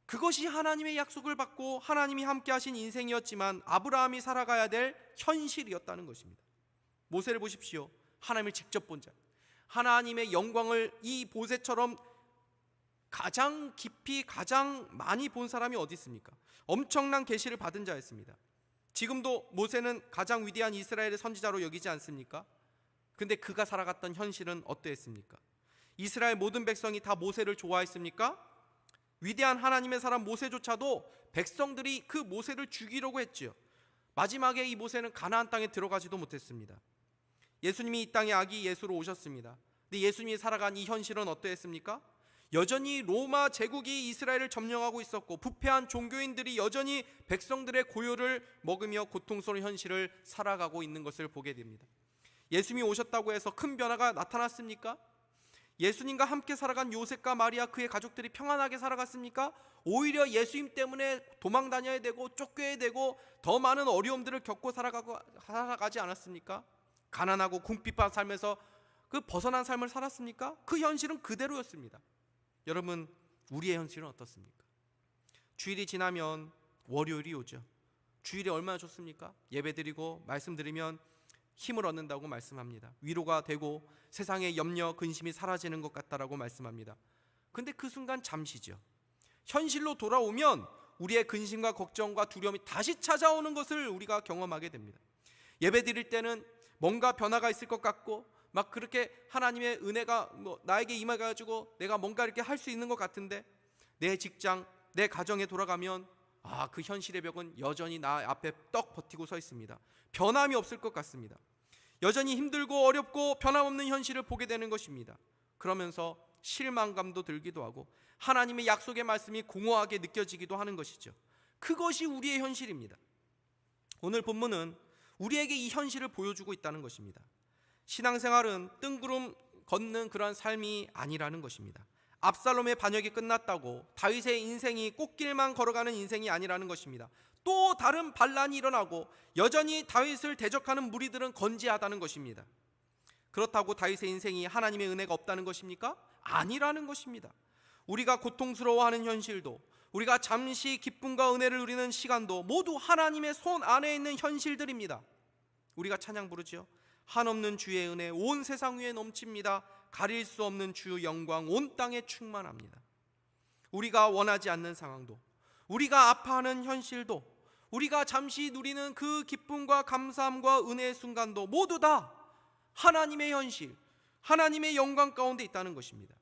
B: 그것이 하나님의 약속을 받고 하나님이 함께 하신 인생이었지만 아브라함이 살아가야 될 현실이었다는 것입니다. 모세를 보십시오. 하나님을 직접 본 자, 하나님의 영광을 이 모세처럼 가장 깊이 가장 많이 본 사람이 어디 있습니까? 엄청난 계시를 받은 자였습니다. 지금도 모세는 가장 위대한 이스라엘의 선지자로 여기지 않습니까? 근데 그가 살아갔던 현실은 어떠했습니까? 이스라엘 모든 백성이 다 모세를 좋아했습니까? 위대한 하나님의 사람 모세조차도 백성들이 그 모세를 죽이려고 했지요. 마지막에 이 모세는 가나안 땅에 들어가지도 못했습니다. 예수님이 이 땅에 아기 예수로 오셨습니다. 근데 예수님이 살아간 이 현실은 어떠했습니까? 여전히 로마 제국이 이스라엘을 점령하고 있었고 부패한 종교인들이 여전히 백성들의 고요를 먹으며 고통스러운 현실을 살아가고 있는 것을 보게 됩니다. 예수님이 오셨다고 해서 큰 변화가 나타났습니까? 예수님과 함께 살아간 요셉과 마리아 그의 가족들이 평안하게 살아갔습니까? 오히려 예수님 때문에 도망 다녀야 되고 쫓겨야 되고 더 많은 어려움들을 겪고 살아가지 않았습니까? 가난하고 궁핍한 삶에서 그 벗어난 삶을 살았습니까? 그 현실은 그대로였습니다. 여러분, 우리의 현실은 어떻습니까? 주일이 지나면 월요일이 오죠. 주일이 얼마나 좋습니까? 예배드리고 말씀드리면 힘을 얻는다고 말씀합니다. 위로가 되고 세상의 염려, 근심이 사라지는 것 같다라고 말씀합니다. 근데 그 순간 잠시죠. 현실로 돌아오면 우리의 근심과 걱정과 두려움이 다시 찾아오는 것을 우리가 경험하게 됩니다. 예배드릴 때는 뭔가 변화가 있을 것 같고 막 그렇게 하나님의 은혜가 나에게 임해가지고 내가 뭔가 이렇게 할 수 있는 것 같은데 내 직장, 내 가정에 돌아가면 그 현실의 벽은 여전히 나 앞에 떡 버티고 서 있습니다. 변함이 없을 것 같습니다. 여전히 힘들고 어렵고 변함없는 현실을 보게 되는 것입니다. 그러면서 실망감도 들기도 하고 하나님의 약속의 말씀이 공허하게 느껴지기도 하는 것이죠. 그것이 우리의 현실입니다. 오늘 본문은 우리에게 이 현실을 보여주고 있다는 것입니다. 신앙생활은 뜬구름 걷는 그런 삶이 아니라는 것입니다. 압살롬의 반역이 끝났다고 다윗의 인생이 꽃길만 걸어가는 인생이 아니라는 것입니다. 또 다른 반란이 일어나고 여전히 다윗을 대적하는 무리들은 건재하다는 것입니다. 그렇다고 다윗의 인생이 하나님의 은혜가 없다는 것입니까? 아니라는 것입니다. 우리가 고통스러워하는 현실도 우리가 잠시 기쁨과 은혜를 누리는 시간도 모두 하나님의 손 안에 있는 현실들입니다. 우리가 찬양 부르죠. 한없는 주의 은혜 온 세상 위에 넘칩니다. 가릴 수 없는 주 영광 온 땅에 충만합니다. 우리가 원하지 않는 상황도 우리가 아파하는 현실도 우리가 잠시 누리는 그 기쁨과 감사함과 은혜의 순간도 모두 다 하나님의 현실, 하나님의 영광 가운데 있다는 것입니다.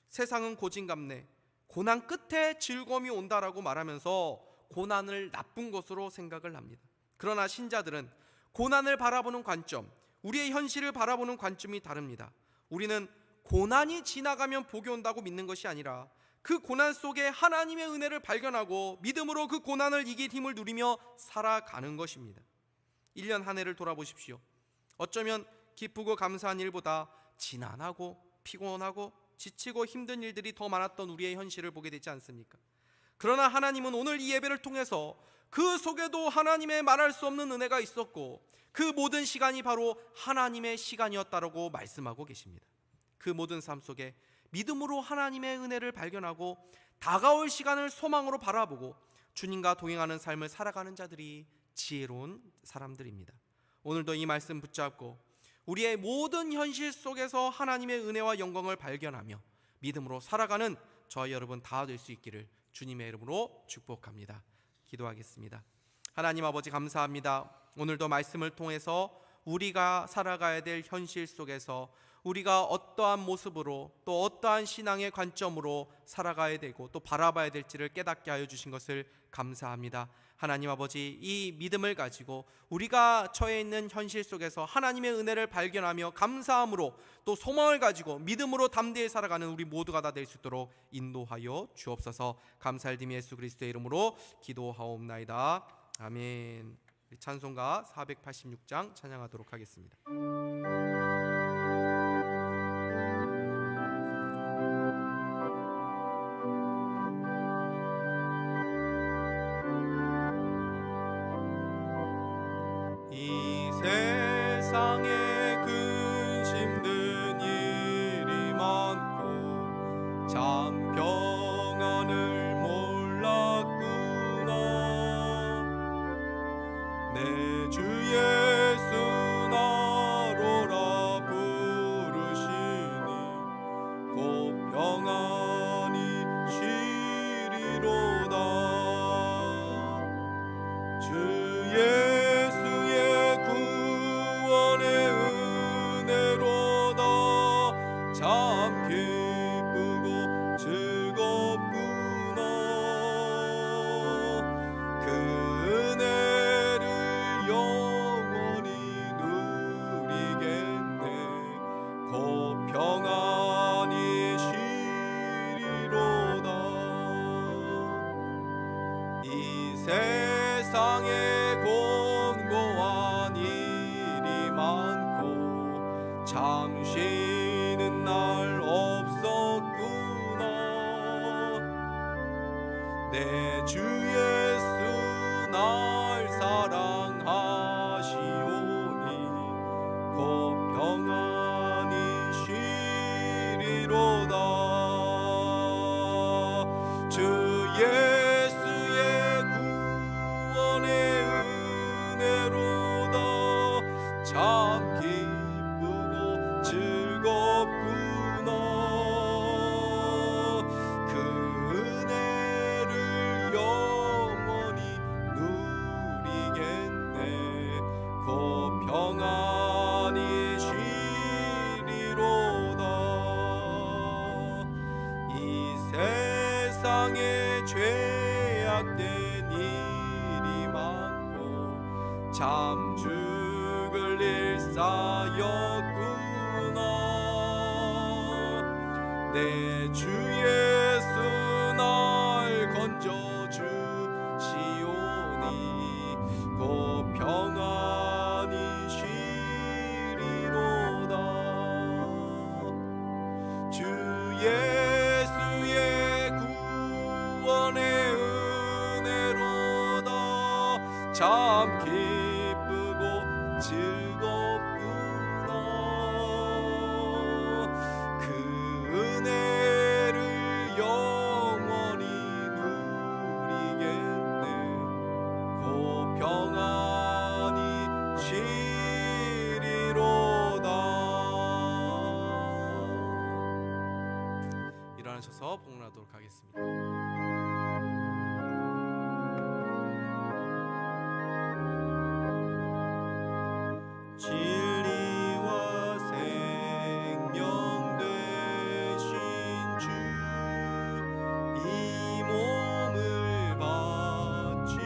B: 세상은 고진감래, 고난 끝에 즐거움이 온다라고 말하면서 고난을 나쁜 것으로 생각을 합니다. 그러나 신자들은 고난을 바라보는 관점, 우리의 현실을 바라보는 관점이 다릅니다. 우리는 고난이 지나가면 복이 온다고 믿는 것이 아니라 그 고난 속에 하나님의 은혜를 발견하고 믿음으로 그 고난을 이길 힘을 누리며 살아가는 것입니다. 1년 한 해를 돌아보십시오. 어쩌면 기쁘고 감사한 일보다 지난하고 피곤하고 지치고 힘든 일들이 더 많았던 우리의 현실을 보게 되지 않습니까? 그러나 하나님은 오늘 이 예배를 통해서 그 속에도 하나님의 말할 수 없는 은혜가 있었고 그 모든 시간이 바로 하나님의 시간이었다라고 말씀하고 계십니다. 그 모든 삶 속에 믿음으로 하나님의 은혜를 발견하고 다가올 시간을 소망으로 바라보고 주님과 동행하는 삶을 살아가는 자들이 지혜로운 사람들입니다. 오늘도 이 말씀 붙잡고 우리의 모든 현실 속에서 하나님의 은혜와 영광을 발견하며 믿음으로 살아가는 저와 여러분 다 될 수 있기를 주님의 이름으로 축복합니다. 기도하겠습니다. 하나님 아버지 감사합니다. 오늘도 말씀을 통해서 우리가 살아가야 될 현실 속에서 우리가 어떠한 모습으로 또 어떠한 신앙의 관점으로 살아가야 되고 또 바라봐야 될지를 깨닫게 하여 주신 것을 감사합니다. 하나님 아버지, 이 믿음을 가지고 우리가 처해 있는 현실 속에서 하나님의 은혜를 발견하며 감사함으로 또 소망을 가지고 믿음으로 담대히 살아가는 우리 모두가 다 될 수 있도록 인도하여 주옵소서. 감사드리며 예수 그리스도의 이름으로 기도하옵나이다. 아멘. 찬송가 486장 찬양하도록 하겠습니다. 이 세상에 근심든 일이 많고 참 평안을 몰랐구나. 내 주 예수 나로라 부르시니 곧 평안히 쉬리로다. 주 예수의 구원의 은혜로다. 참 기쁘고 즐겁구나. 그 은혜를 영원히 누리겠네. 곧 평안히 쉬리로다. 이 세상에 곤고한 일이 많고 참 쉬는 날 없었구나. 내 주 예수 날 사랑하시오니 곧 평안히 쉬리로다. 주 예수의 구원의 은혜로다. 참 기쁘고 즐겁구나. 그 은혜를 영원히 누리겠네. 곧 평안히 쉬리로다. 이 세상에 죄악된 일이 많고 참 죽을 일 쌓였구나. 내 주 예수 날 건져주시오니 곧 평안히 쉬리로다. 주 예수의 구원의 은혜로다. 참 기쁘고 즐겁구나. 그 은혜를 영원히 누리겠네. 곧 평안히 쉬리로다. 일어나셔서 봉헌하도록 하겠습니다. 진리와 생명 되신 주, 이 몸을 바치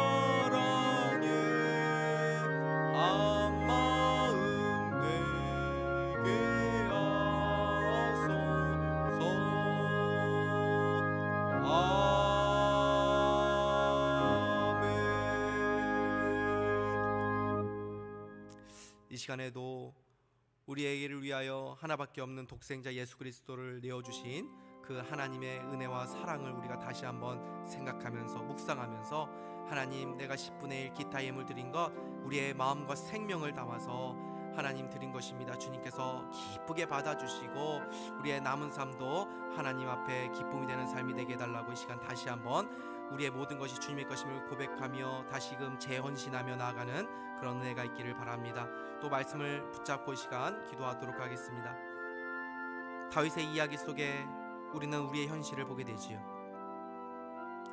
B: 사랑의 한 마음 되게 하소서. 이 시간에도 우리에게를 위하여 하나밖에 없는 독생자 예수 그리스도를 내어주신 그 그 하나님의 은혜와 사랑을 우리가 다시 한번 생각하면서 묵상하면서 하나님, 내가 10분의 1 기타 예물 드린 것 우리의 마음과 생명을 담아서 하나님 드린 것입니다. 주님께서 기쁘게 받아주시고 우리의 남은 삶도 하나님 앞에 기쁨이 되는 삶이 되게 해달라고 이 시간 다시 한번 우리의 모든 것이 주님의 것임을 고백하며 다시금 재헌신하며 나아가는 그런 은혜가 있기를 바랍니다. 또 말씀을 붙잡고 이 시간 기도하도록 하겠습니다. 다윗의 이야기 속에 우리는 우리의 현실을 보게 되지요.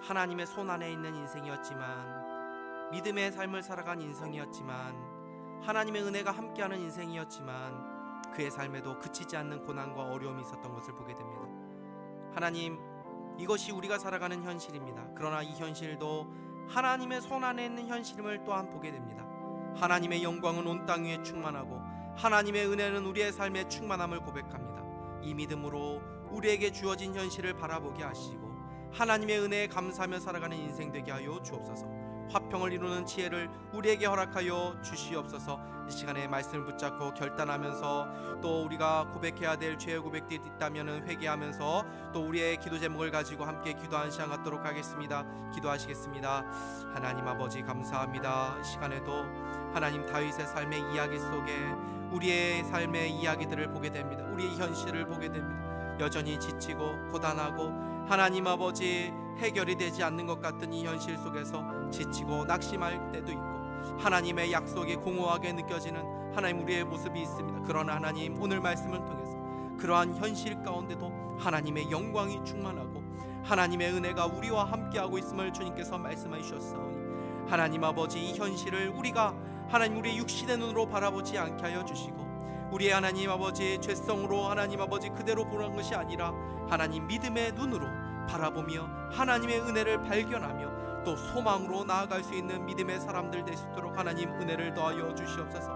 B: 하나님의 손 안에 있는 인생이었지만, 믿음의 삶을 살아간 인생이었지만, 하나님의 은혜가 함께하는 인생이었지만 그의 삶에도 그치지 않는 고난과 어려움이 있었던 것을 보게 됩니다. 하나님, 이것이 우리가 살아가는 현실입니다. 그러나 이 현실도 하나님의 손 안에 있는 현실임을 또한 보게 됩니다. 하나님의 영광은 온 땅 위에 충만하고 하나님의 은혜는 우리의 삶에 충만함을 고백합니다. 이 믿음으로 우리에게 주어진 현실을 바라보게 하시고 하나님의 은혜에 감사하며 살아가는 인생 되게 하여 주옵소서. 화평을 이루는 지혜를 우리에게 허락하여 주시옵소서. 이 시간에 말씀을 붙잡고 결단하면서 또 우리가 고백해야 될 죄의 고백들이 있다면 회개하면서 또 우리의 기도 제목을 가지고 함께 기도하는 시간 갖도록 하겠습니다. 기도하시겠습니다. 하나님 아버지, 감사합니다. 이 시간에도 하나님, 다윗의 삶의 이야기 속에 우리의 삶의 이야기들을 보게 됩니다. 우리의 현실을 보게 됩니다. 여전히 지치고 고단하고 하나님 아버지, 해결이 되지 않는 것 같은 이 현실 속에서 지치고 낙심할 때도 있고 하나님의 약속이 공허하게 느껴지는 하나님 우리의 모습이 있습니다. 그러나 하나님, 오늘 말씀을 통해서 그러한 현실 가운데도 하나님의 영광이 충만하고 하나님의 은혜가 우리와 함께하고 있음을 주님께서 말씀해 주셨사오니 하나님 아버지, 이 현실을 우리가 하나님 우리의 육신의 눈으로 바라보지 않게 하여 주시고 우리의 하나님 아버지 죄성으로 하나님 아버지 그대로 보는 것이 아니라 하나님 믿음의 눈으로 바라보며 하나님의 은혜를 발견하며 또 소망으로 나아갈 수 있는 믿음의 사람들 될 수 있도록 하나님 은혜를 더하여 주시옵소서.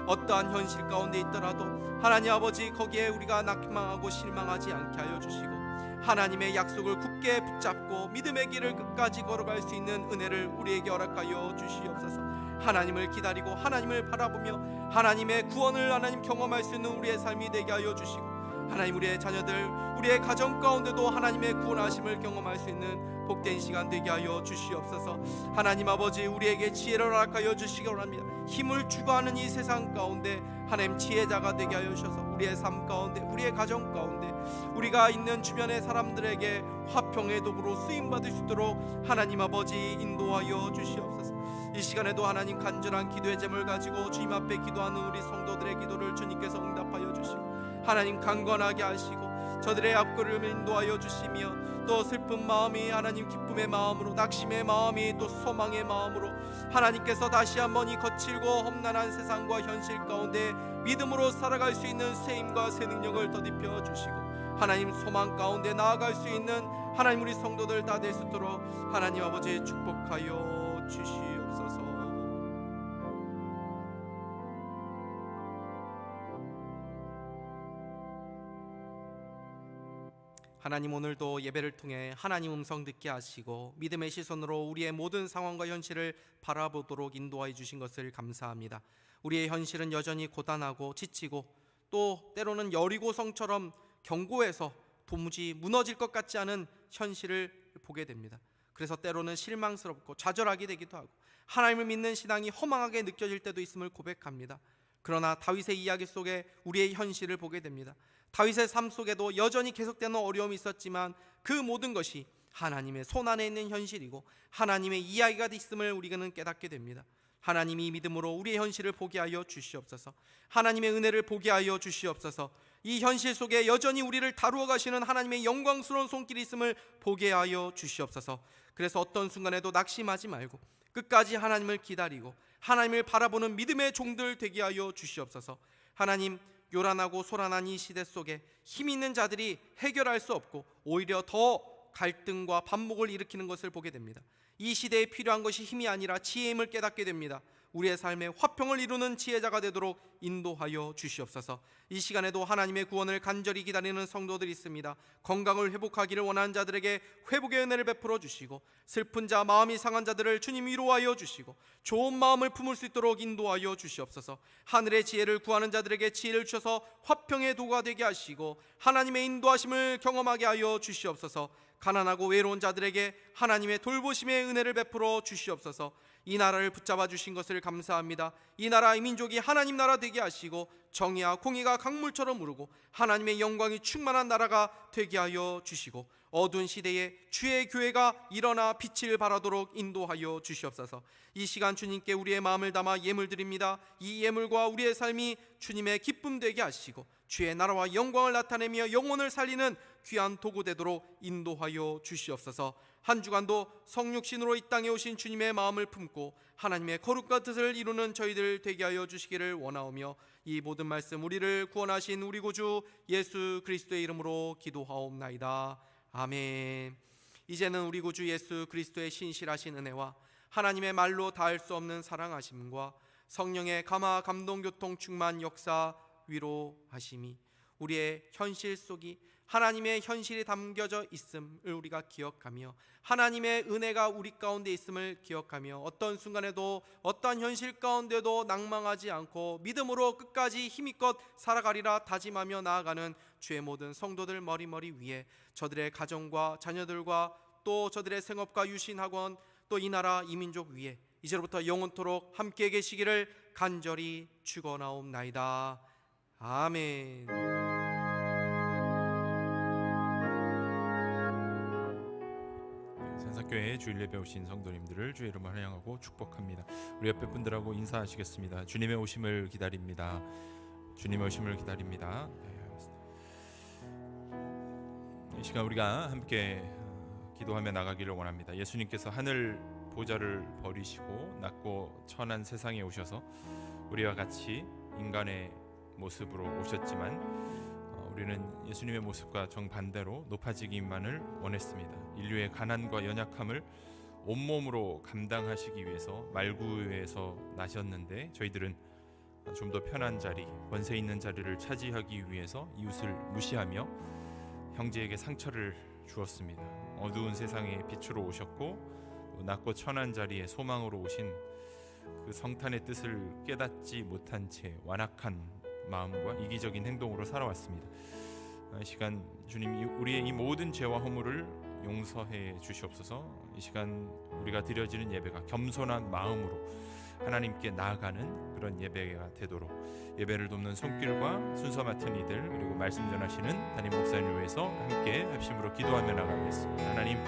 B: 어떠한 현실 가운데 있더라도 하나님 아버지, 거기에 우리가 낙망하고 실망하지 않게 하여 주시고 하나님의 약속을 굳게 붙잡고 믿음의 길을 끝까지 걸어갈 수 있는 은혜를 우리에게 허락하여 주시옵소서. 하나님을 기다리고 하나님을 바라보며 하나님의 구원을 하나님 경험할 수 있는 우리의 삶이 되게 하여 주시고 하나님, 우리의 자녀들, 우리의 가정 가운데도 하나님의 구원하심을 경험할 수 있는 복된 시간 되게 하여 주시옵소서. 하나님 아버지, 우리에게 지혜를 허락하여 주시기 원합니다. 힘을 추구하는 이 세상 가운데 하나님 지혜자가 되게 하여 주셔서 우리의 삶 가운데, 우리의 가정 가운데, 우리가 있는 주변의 사람들에게 화평의 도구로 쓰임받을 수 있도록 하나님 아버지 인도하여 주시옵소서. 이 시간에도 하나님, 간절한 기도의 제목을 가지고 주님 앞에 기도하는 우리 성도들의 기도를 주님께서 응답하여 주시고 하나님 강건하게 하시고 저들의 앞길을 인도하여 주시며 또 슬픈 마음이 하나님 기쁨의 마음으로, 낙심의 마음이 또 소망의 마음으로 하나님께서 다시 한번 이 거칠고 험난한 세상과 현실 가운데 믿음으로 살아갈 수 있는 새 힘과 새 능력을 더입혀 주시고 하나님 소망 가운데 나아갈 수 있는 하나님 우리 성도들 다 될 수 있도록 하나님 아버지 축복하여 주시옵소서. 하나님, 오늘도 예배를 통해 하나님 음성 듣게 하시고 믿음의 시선으로 우리의 모든 상황과 현실을 바라보도록 인도하여 주신 것을 감사합니다. 우리의 현실은 여전히 고단하고 지치고 또 때로는 여리고성처럼 견고해서 도무지 무너질 것 같지 않은 현실을 보게 됩니다. 그래서 때로는 실망스럽고 좌절하게 되기도 하고 하나님을 믿는 신앙이 허망하게 느껴질 때도 있음을 고백합니다. 그러나 다윗의 이야기 속에 우리의 현실을 보게 됩니다. 다윗의 삶 속에도 여전히 계속되는 어려움이 있었지만 그 모든 것이 하나님의 손 안에 있는 현실이고 하나님의 이야기가 있음을 우리는 깨닫게 됩니다. 하나님이 믿음으로 우리의 현실을 보게 하여 주시옵소서. 하나님의 은혜를 보게 하여 주시옵소서. 이 현실 속에 여전히 우리를 다루어 가시는 하나님의 영광스러운 손길이 있음을 보게 하여 주시옵소서. 그래서 어떤 순간에도 낙심하지 말고 끝까지 하나님을 기다리고 하나님을 바라보는 믿음의 종들 되게 하여 주시옵소서. 하나님, 요란하고 소란한 이 시대 속에 힘 있는 자들이 해결할 수 없고 오히려 더 갈등과 반목을 일으키는 것을 보게 됩니다. 이 시대에 필요한 것이 힘이 아니라 지혜임을 깨닫게 됩니다. 우리의 삶에 화평을 이루는 지혜자가 되도록 인도하여 주시옵소서. 이 시간에도 하나님의 구원을 간절히 기다리는 성도들이 있습니다. 건강을 회복하기를 원하는 자들에게 회복의 은혜를 베풀어 주시고, 슬픈 자, 마음이 상한 자들을 주님 위로하여 주시고, 좋은 마음을 품을 수 있도록 인도하여 주시옵소서. 하늘의 지혜를 구하는 자들에게 지혜를 주셔서 화평의 도가 되게 하시고, 하나님의 인도하심을 경험하게 하여 주시옵소서. 가난하고 외로운 자들에게 하나님의 돌보심의 은혜를 베풀어 주시옵소서. 이 나라를 붙잡아 주신 것을 감사합니다. 이 나라, 이 민족이 하나님 나라 되게 하시고, 정의와 공의가 강물처럼 흐르고 하나님의 영광이 충만한 나라가 되게 하여 주시고, 어두운 시대에 주의 교회가 일어나 빛을 발하도록 인도하여 주시옵소서. 이 시간 주님께 우리의 마음을 담아 예물 드립니다. 이 예물과 우리의 삶이 주님의 기쁨 되게 하시고, 주의 나라와 영광을 나타내며 영혼을 살리는 귀한 도구 되도록 인도하여 주시옵소서. 한 주간도 성육신으로 이 땅에 오신 주님의 마음을 품고 하나님의 거룩과 뜻을 이루는 저희들 되게 하여 주시기를 원하오며, 이 모든 말씀 우리를 구원하신 우리 구주 예수 그리스도의 이름으로 기도하옵나이다. 아멘. 이제는 우리 구주 예수 그리스도의 신실하신 은혜와 하나님의 말로 다할 수 없는 사랑하심과 성령의 감화 감동 교통 충만 역사 위로하심이 우리의 현실 속이 하나님의 현실이 담겨져 있음을 우리가 기억하며, 하나님의 은혜가 우리 가운데 있음을 기억하며, 어떤 순간에도 어떤 현실 가운데도 낭망하지 않고 믿음으로 끝까지 힘껏 살아가리라 다짐하며 나아가는 주의 모든 성도들 머리머리 위에, 저들의 가정과 자녀들과 또 저들의 생업과 유신학원, 또 이 나라 이 민족 위에 이제로부터 영원토록 함께 계시기를 간절히 축원하옵나이다. 아멘.
A: 산사교회 주일 예배 오신 성도님들을 주의 이름으로 환영하고 축복합니다. 우리 옆에 분들하고 인사하시겠습니다. 주님의 오심을 기다립니다. 주님의 오심을 기다립니다. 이 시간 우리가 함께 기도하며 나가기를 원합니다. 예수님께서 하늘 보좌를 버리시고 낮고 천한 세상에 오셔서 우리와 같이 인간의 모습으로 오셨지만, 우리는 예수님의 모습과 정반대로 높아지기만을 원했습니다. 인류의 가난과 연약함을 온몸으로 감당하시기 위해서 말구에서 나셨는데, 저희들은 좀 더 편한 자리, 권세 있는 자리를 차지하기 위해서 이웃을 무시하며 형제에게 상처를 주었습니다. 어두운 세상에 빛으로 오셨고, 낮고 천한 자리에 소망으로 오신 그 성탄의 뜻을 깨닫지 못한 채 완악한 마음과 이기적인 행동으로 살아왔습니다. 이 시간 주님, 우리의 이 모든 죄와 허물을 용서해 주시옵소서. 이 시간 우리가 드려지는 예배가 겸손한 마음으로 하나님께 나아가는 그런 예배가 되도록, 예배를 돕는 손길과 순서 맡은 이들, 그리고 말씀 전하시는 담임 목사님을 위해서 함께 합심으로 기도하며 나가겠습니다. 하나님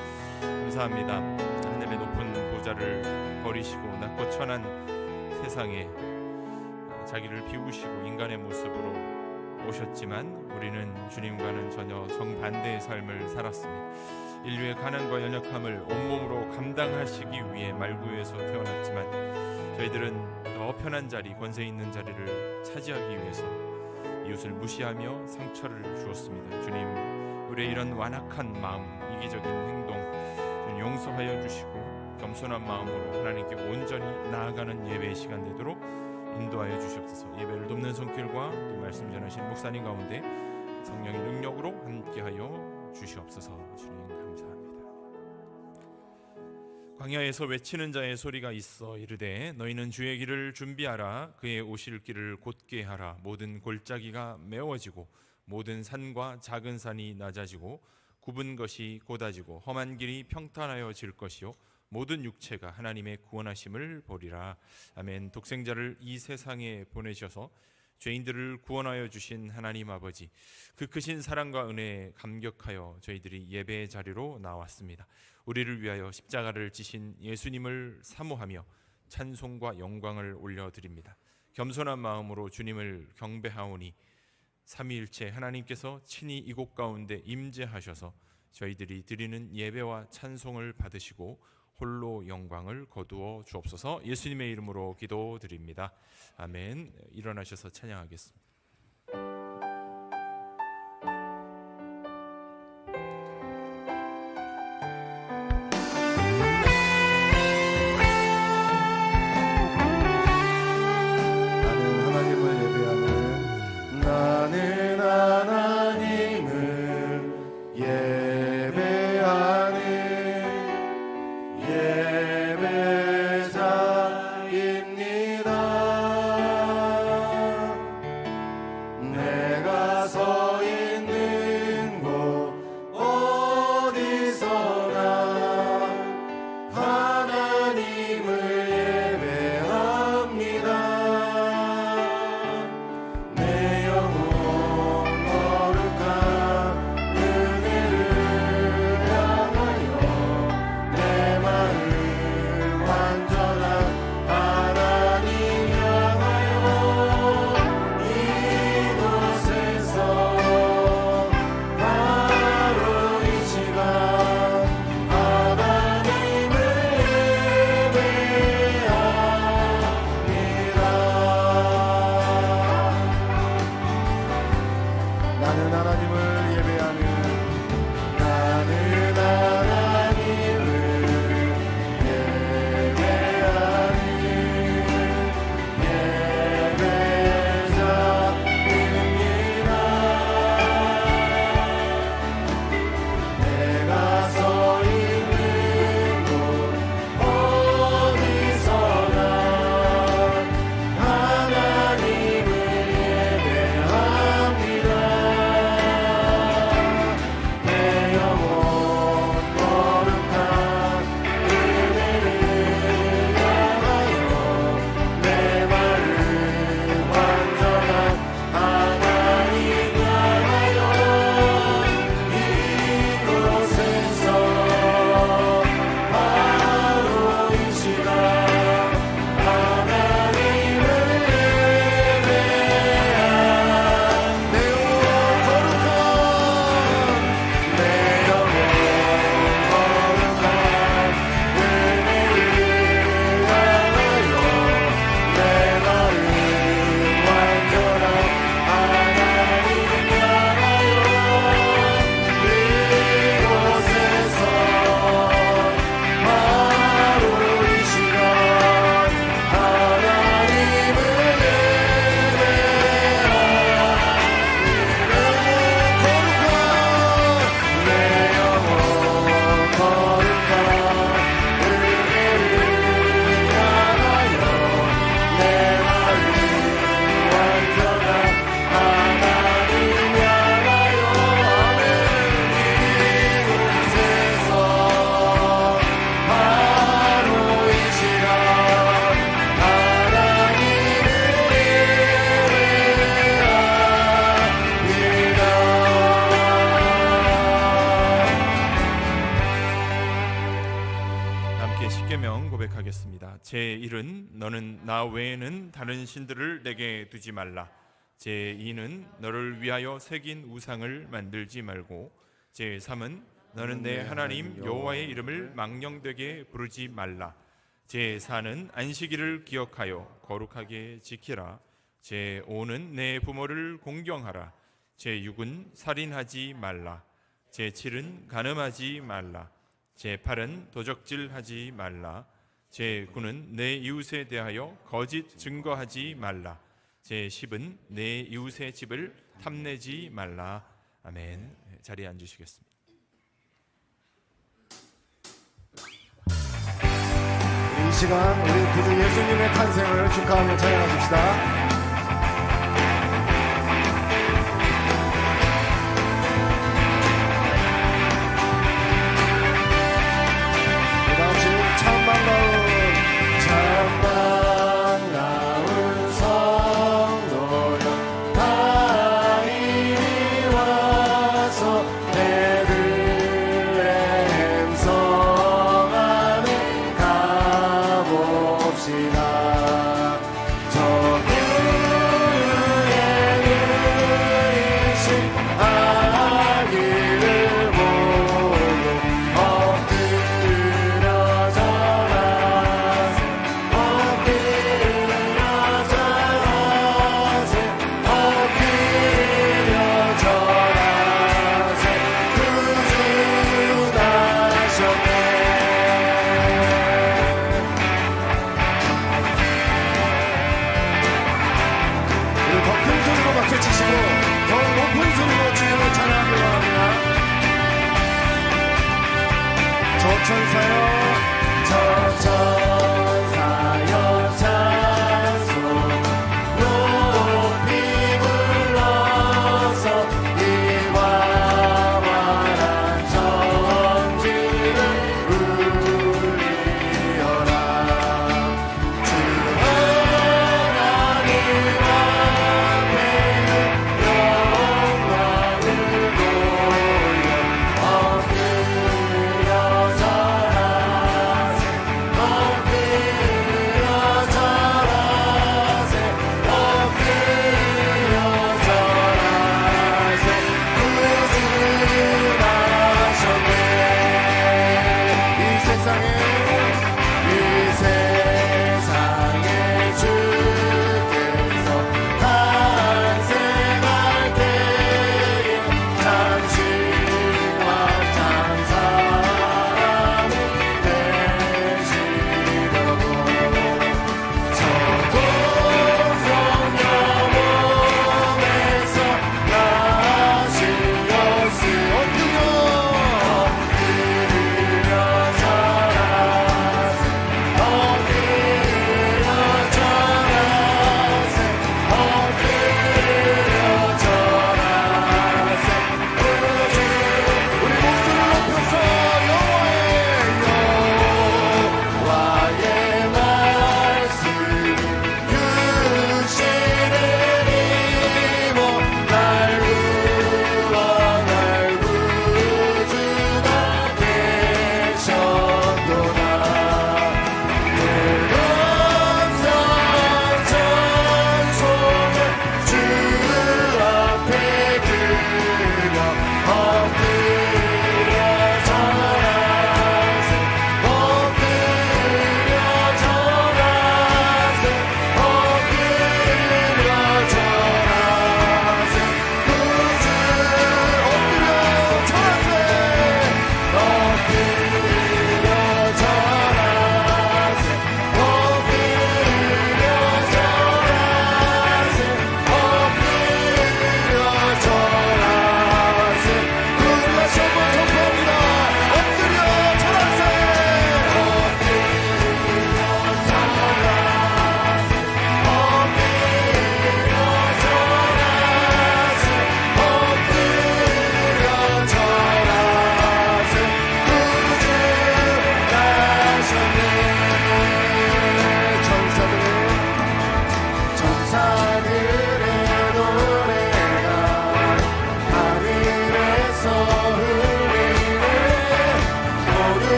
A: 감사합니다. 하늘의 높은 보좌를 버리시고 낮고 천한 세상에 자기를 비우시고 인간의 모습으로 오셨지만, 우리는 주님과는 전혀 정반대의 삶을 살았습니다. 인류의 가난과 연약함을 온몸으로 감당하시기 위해 말구에서 태어났지만, 저희들은 더 편한 자리, 권세 있는 자리를 차지하기 위해서 이웃을 무시하며 상처를 주었습니다. 주님, 우리의 이런 완악한 마음, 이기적인 행동 주님 용서하여 주시고, 겸손한 마음으로 하나님께 온전히 나아가는 예배의 시간 되도록 인도하여 주시옵소서. 예배를 돕는 손길과 또 말씀 전하신 목사님 가운데 성령의 능력으로 함께하여 주시옵소서. 주님 감사합니다. 광야에서 외치는 자의 소리가 있어 이르되, 너희는 주의 길을 준비하라. 그의 오실 길을 곧게 하라. 모든 골짜기가 메워지고 모든 산과 작은 산이 낮아지고 굽은 것이 곧아지고 험한 길이 평탄하여질 것이요 모든 육체가 하나님의 구원하심을 보리라. 아멘. 독생자를 이 세상에 보내셔서 죄인들을 구원하여 주신 하나님 아버지, 그 크신 사랑과 은혜에 감격하여 저희들이 예배의 자리로 나왔습니다. 우리를 위하여 십자가를 지신 예수님을 사모하며 찬송과 영광을 올려드립니다. 겸손한 마음으로 주님을 경배하오니 삼위일체 하나님께서 친히 이곳 가운데 임재하셔서 저희들이 드리는 예배와 찬송을 받으시고 홀로 영광을 거두어 주옵소서. 예수님의 이름으로 기도드립니다. 아멘. 일어나셔서 찬양하겠습니다.
C: 나는 하나님을 예배하는 예배자입니다. 내가 서 있는 곳 어디서나 하나님을 예배합니다. 내 영혼 거룩한 은혜를 향하여 내 마음 완전한 하나님 향하여 이곳에서 바로 이 시간 하나님을 예배합니다. 나는 하나님을 예배하는 나는 하나님을 예배하는 예배자입니다. 내가 서 있는 곳 어디서나 하나님을 예배합니다. 내 영혼 거룩한 은혜를 향하여 내 마음 완전한 하나님 향하여 이곳에서 바로 이 시간 하나님을 예배합니다. 내 영혼 거룩한 내 영혼 거룩한 은혜를 향하여 내 마음 완전한 하나님 향하여 이곳에서 바로 이 시간 하나님을 내 영혼 거룩한 은혜를 향하여 내 마음 완전한 하나님 향하여 이곳에서 바로 이 시간 하나님을 예배합니다.
A: 함께 십계명 고백하겠습니다. 제1은 너는 나 외에는 다른 신들을 내게 두지 말라. 제2는 너를 위하여 새긴 우상을 만들지 말고. 제3은 너는 내 하나님 여호와의 이름을 망령되게 부르지 말라. 제4는 안식일을 기억하여 거룩하게 지키라. 제5는 내 부모를 공경하라. 제6은 살인하지 말라. 제7은 간음하지 말라. 제8은 도적질하지 말라. 제9는 내 이웃에 대하여 거짓 증거하지 말라. 제10은 내 이웃의 집을 탐내지 말라. 아멘. 자리에 앉으시겠습니다.
C: 이 시간 우리 구주 예수님의 탄생을 축하하며 찬양하십시다. 참반가운 성도여 다 이리 와서 베들레헴 성 안에 가봅시다. 저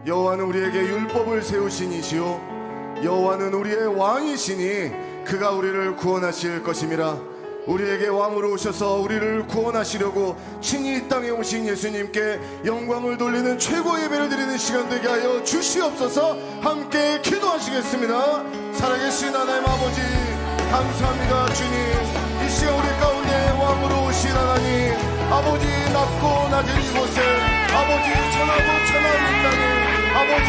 C: 여호와는 우리에게 율법을 세우신 이시요 여호와는 우리의 왕이시니 그가 우리를 구원하실 것임이라. 우리에게 왕으로 오셔서 우리를 구원하시려고 친히 이 땅에 오신 예수님께 영광을 돌리는 최고 예배를 드리는 시간 되게 하여 주시옵소서. 함께 기도하시겠습니다. 살아계신 하나님 아버지, 감사합니다. 주님, 이 시간 우리 가운데 왕으로 오신 하나님, 아버지 낮고 낮은 이곳에, 아버지 천하고 천하의 땅에, 아버지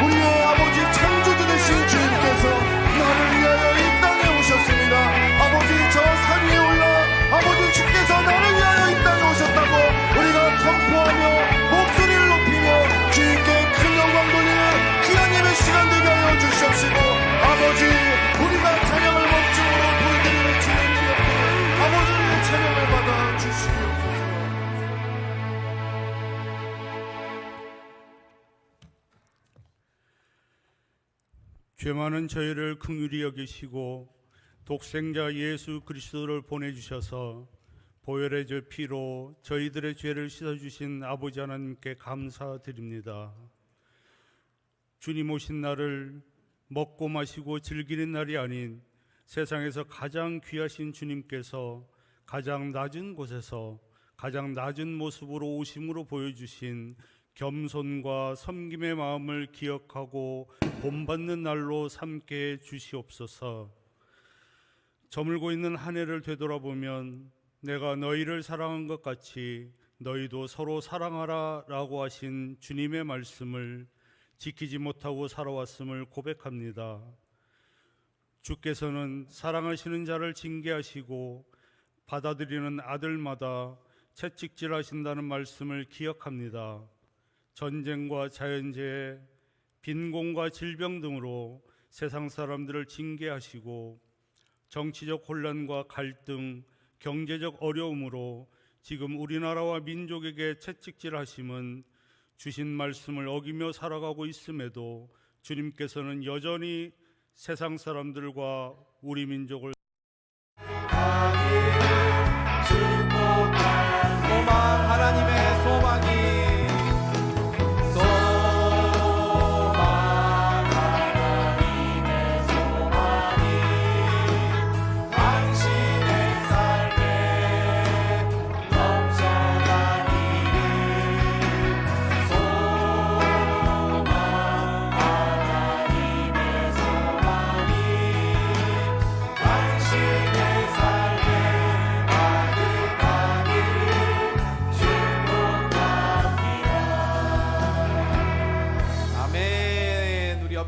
C: 우리의 아버지 창조주 되신 주님께서 나를 위하여 이 땅에 오셨습니다. 아버지 저 산 위에 올라 아버지 주께서 나를 위하여 이 땅에 오셨다고 우리가 선포하며 목소리를 높이며 주님께 큰 영광 돌리는 귀한 예배 시간 되게 하여 주시옵시고, 아버지 우리가 찬양을 멋짐으로 보여드리는 주님의 옆에 아버지의 찬양을 받아 주시옵소서.
D: 죄 많은 저희를 긍휼히 여기시고 독생자 예수 그리스도를 보내주셔서 보혈의 저 피로 저희들의 죄를 씻어주신 아버지 하나님께 감사드립니다. 주님 오신 날을 먹고 마시고 즐기는 날이 아닌 세상에서 가장 귀하신 주님께서 가장 낮은 곳에서 가장 낮은 모습으로 오심으로 보여주신 겸손과 섬김의 마음을 기억하고 본받는 날로 삼게 주시옵소서. 저물고 있는 한 해를 되돌아보면 내가 너희를 사랑한 것 같이 너희도 서로 사랑하라 라고 하신 주님의 말씀을 지키지 못하고 살아왔음을 고백합니다. 주께서는 사랑하시는 자를 징계하시고 받아들이는 아들마다 채찍질하신다는 말씀을 기억합니다. 전쟁과 자연재해, 빈곤과 질병 등으로 세상 사람들을 징계하시고 정치적 혼란과 갈등, 경제적 어려움으로 지금 우리나라와 민족에게 채찍질하심은 주신 말씀을 어기며 살아가고 있음에도 주님께서는 여전히 세상 사람들과 우리 민족을
B: 소망, 하나님의 소망이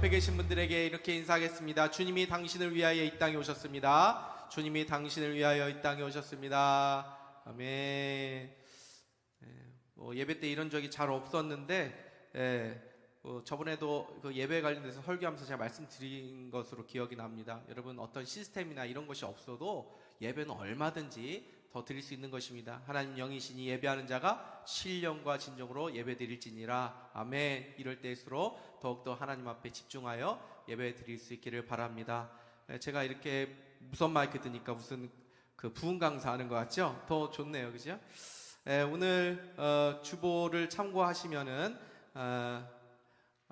B: 계신 분들에게 이렇게 인사하겠습니다. 주님이 당신을 위하여 이 땅에 오셨습니다. 주님이 당신을 위하여 이 땅에 오셨습니다. 아멘. 예배 때 이런 적이 잘 없었는데 저번에도 그 예배 관련돼서 설교하면서 제가 말씀드린 것으로 기억이 납니다. 여러분, 어떤 시스템이나 이런 것이 없어도 예배는 얼마든지 더 드릴 수 있는 것입니다. 하나님 영이시니 예배하는 자가 신령과 진정으로 예배 드릴지니라. 아멘. 이럴 때일수록 더욱더 하나님 앞에 집중하여 예배 드릴 수 있기를 바랍니다. 제가 이렇게 무선 마이크 드니까 무슨 그 부흥 강사하는 것 같죠? 더 좋네요, 그죠? 오늘 주보를 참고하시면은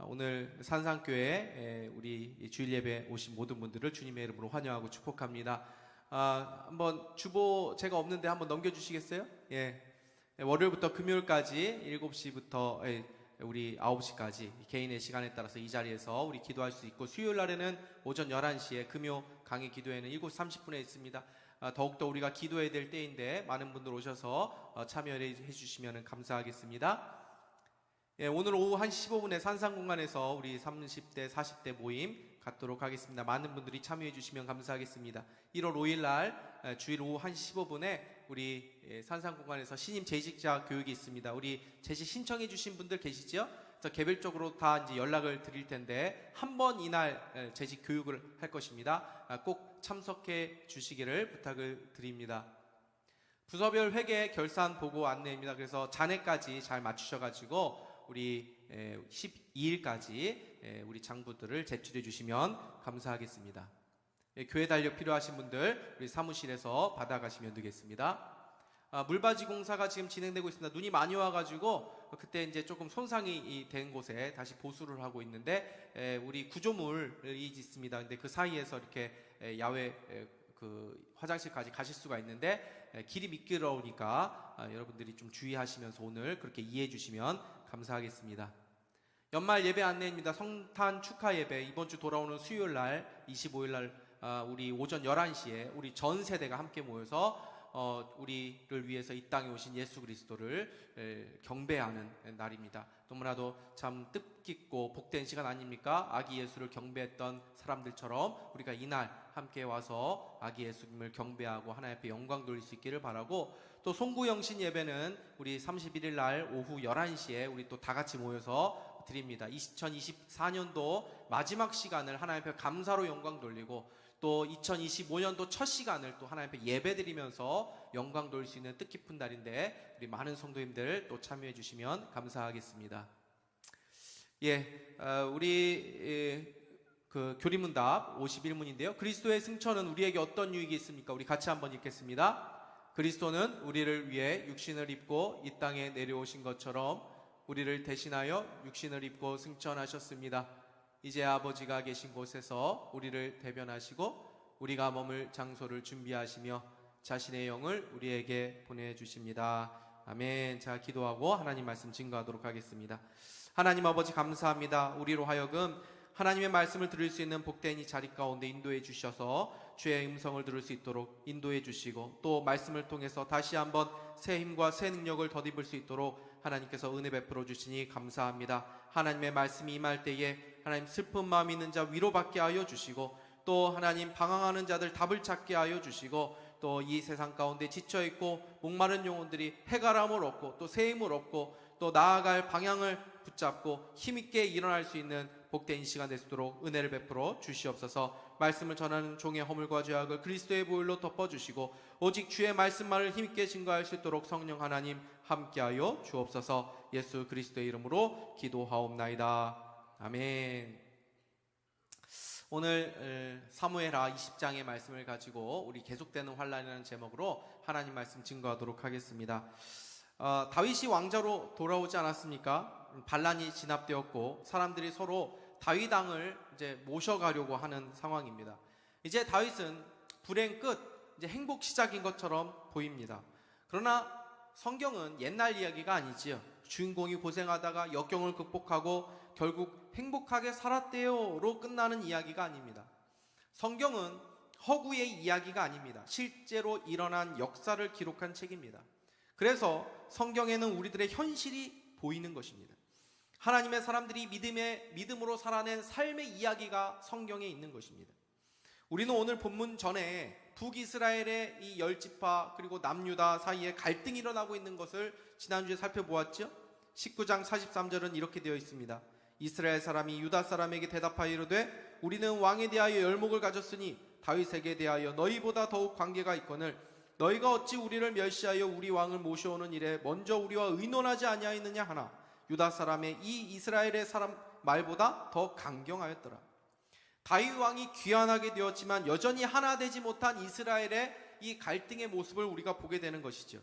B: 오늘 산상교회 우리 주일 예배 오신 모든 분들을 주님의 이름으로 환영하고 축복합니다. 한번 주보 제가 없는데 한번 넘겨주시겠어요? 예. 월요일부터 금요일까지 7시부터 우리 9시까지 개인의 시간에 따라서 이 자리에서 우리 기도할 수 있고, 수요일 날에는 오전 11시에 금요 강의 기도회는 7시 30분에 있습니다. 더욱더 우리가 기도해야 될 때인데 많은 분들 오셔서 참여해 주시면 감사하겠습니다. 예, 오늘 오후 1시 15분에 산상공간에서 우리 30대 40대 모임 갖도록 하겠습니다. 많은 분들이 참여해 주시면 감사하겠습니다. 1월 5일 날 주일 오후 1시 15분에 우리 산상공간에서 신임 재직자 교육이 있습니다. 우리 재직 신청해 주신 분들 계시죠? 그래서 개별적으로 다 이제 연락을 드릴 텐데 한 번 이날 재직 교육을 할 것입니다. 꼭 참석해 주시기를 부탁을 드립니다. 부서별 회계 결산 보고 안내입니다. 그래서 잔해까지 잘 맞추셔가지고 우리 12일까지 우리 장부들을 제출해 주시면 감사하겠습니다. 교회 달력 필요하신 분들 우리 사무실에서 받아가시면 되겠습니다. 물바지 공사가 지금 진행되고 있습니다. 눈이 많이 와가지고 그때 이제 조금 손상이 된 곳에 다시 보수를 하고 있는데, 우리 구조물이 있습니다. 근데 그 사이에서 이렇게 야외 그 화장실까지 가실 수가 있는데 길이 미끄러우니까 여러분들이 좀 주의하시면서 오늘 그렇게 이해해 주시면 감사하겠습니다. 연말 예배 안내입니다. 성탄 축하 예배 이번 주 돌아오는 수요일 날 25일 날 우리 오전 11시에 우리 전 세대가 함께 모여서 우리를 위해서 이 땅에 오신 예수 그리스도를 경배하는 날입니다. 너무나도 참 뜻깊고 복된 시간 아닙니까? 아기 예수를 경배했던 사람들처럼 우리가 이날 함께 와서 아기 예수님을 경배하고 하나님 앞에 영광 돌릴 수 있기를 바라고, 또 송구영신 예배는 우리 31일 날 오후 11시에 우리 또 다 같이 모여서 드립니다. 2024년도 마지막 시간을 하나님 앞에 감사로 영광 돌리고, 또 2025년도 첫 시간을 또 하나님 앞에 예배 드리면서 영광 돌릴 수 있는 뜻깊은 날인데, 우리 많은 성도님들 또 참여해 주시면 감사하겠습니다. 우리 그 교리문답 51문인데요. 그리스도의 승천은 우리에게 어떤 유익이 있습니까? 우리 같이 한번 읽겠습니다. 그리스도는 우리를 위해 육신을 입고 이 땅에 내려오신 것처럼 우리를 대신하여 육신을 입고 승천하셨습니다. 이제 아버지가 계신 곳에서 우리를 대변하시고 우리가 머물 장소를 준비하시며 자신의 영을 우리에게 보내주십니다. 아멘. 자, 기도하고 하나님 말씀 증거하도록 하겠습니다. 하나님 아버지 감사합니다. 우리로 하여금 하나님의 말씀을 들을 수 있는 복된 이 자리 가운데 인도해 주셔서 주의 음성을 들을 수 있도록 인도해 주시고, 또 말씀을 통해서 다시 한번 새 힘과 새 능력을 덧입을 수 있도록 하나님께서 은혜 베풀어 주시니 감사합니다. 하나님의 말씀이 임할 때에 하나님 슬픈 마음 있는 자 위로받게 하여 주시고, 또 하나님 방황하는 자들 답을 찾게 하여 주시고, 또 이 세상 가운데 지쳐있고 목마른 영혼들이 해가람을 얻고 또 새 힘을 얻고 또 나아갈 방향을 붙잡고 힘있게 일어날 수 있는 복된 시간 되도록 은혜를 베풀어 주시옵소서. 말씀을 전하는 종의 허물과 죄악을 그리스도의 보혈로 덮어주시고 오직 주의 말씀만을 힘있게 증거할 수 있도록 성령 하나님 함께하여 주옵소서. 예수 그리스도의 이름으로 기도하옵나이다. 아멘. 오늘 사무엘하 20장의 말씀을 가지고 우리 계속되는 환란이라는 제목으로 하나님 말씀 증거하도록 하겠습니다. 다윗이 왕자로 돌아오지 않았습니까? 반란이 진압되었고 사람들이 서로 다윗 왕을 이제 모셔가려고 하는 상황입니다. 이제 다윗은 불행 끝, 이제 행복 시작인 것처럼 보입니다. 그러나 성경은 옛날 이야기가 아니지요. 주인공이 고생하다가 역경을 극복하고 결국 행복하게 살았대요로 끝나는 이야기가 아닙니다. 성경은 허구의 이야기가 아닙니다. 실제로 일어난 역사를 기록한 책입니다. 그래서 성경에는 우리들의 현실이 보이는 것입니다. 하나님의 사람들이 믿음으로 살아낸 삶의 이야기가 성경에 있는 것입니다. 우리는 오늘 본문 전에 북이스라엘의 이 10지파 그리고 남유다 사이에 갈등이 일어나고 있는 것을 지난주에 살펴보았죠. 19장 43절은 이렇게 되어 있습니다. 이스라엘 사람이 유다 사람에게 대답하여 이르되 우리는 왕에 대하여 열목을 가졌으니 다윗에게 대하여 너희보다 더욱 관계가 있거늘 너희가 어찌 우리를 멸시하여 우리 왕을 모셔오는 일에 먼저 우리와 의논하지 아니하였느냐 하나 유다 사람의 이 이스라엘의 사람 말보다 더 강경하였더라. 다윗 왕이 귀환하게 되었지만 여전히 하나 되지 못한 이스라엘의 이 갈등의 모습을 우리가 보게 되는 것이죠.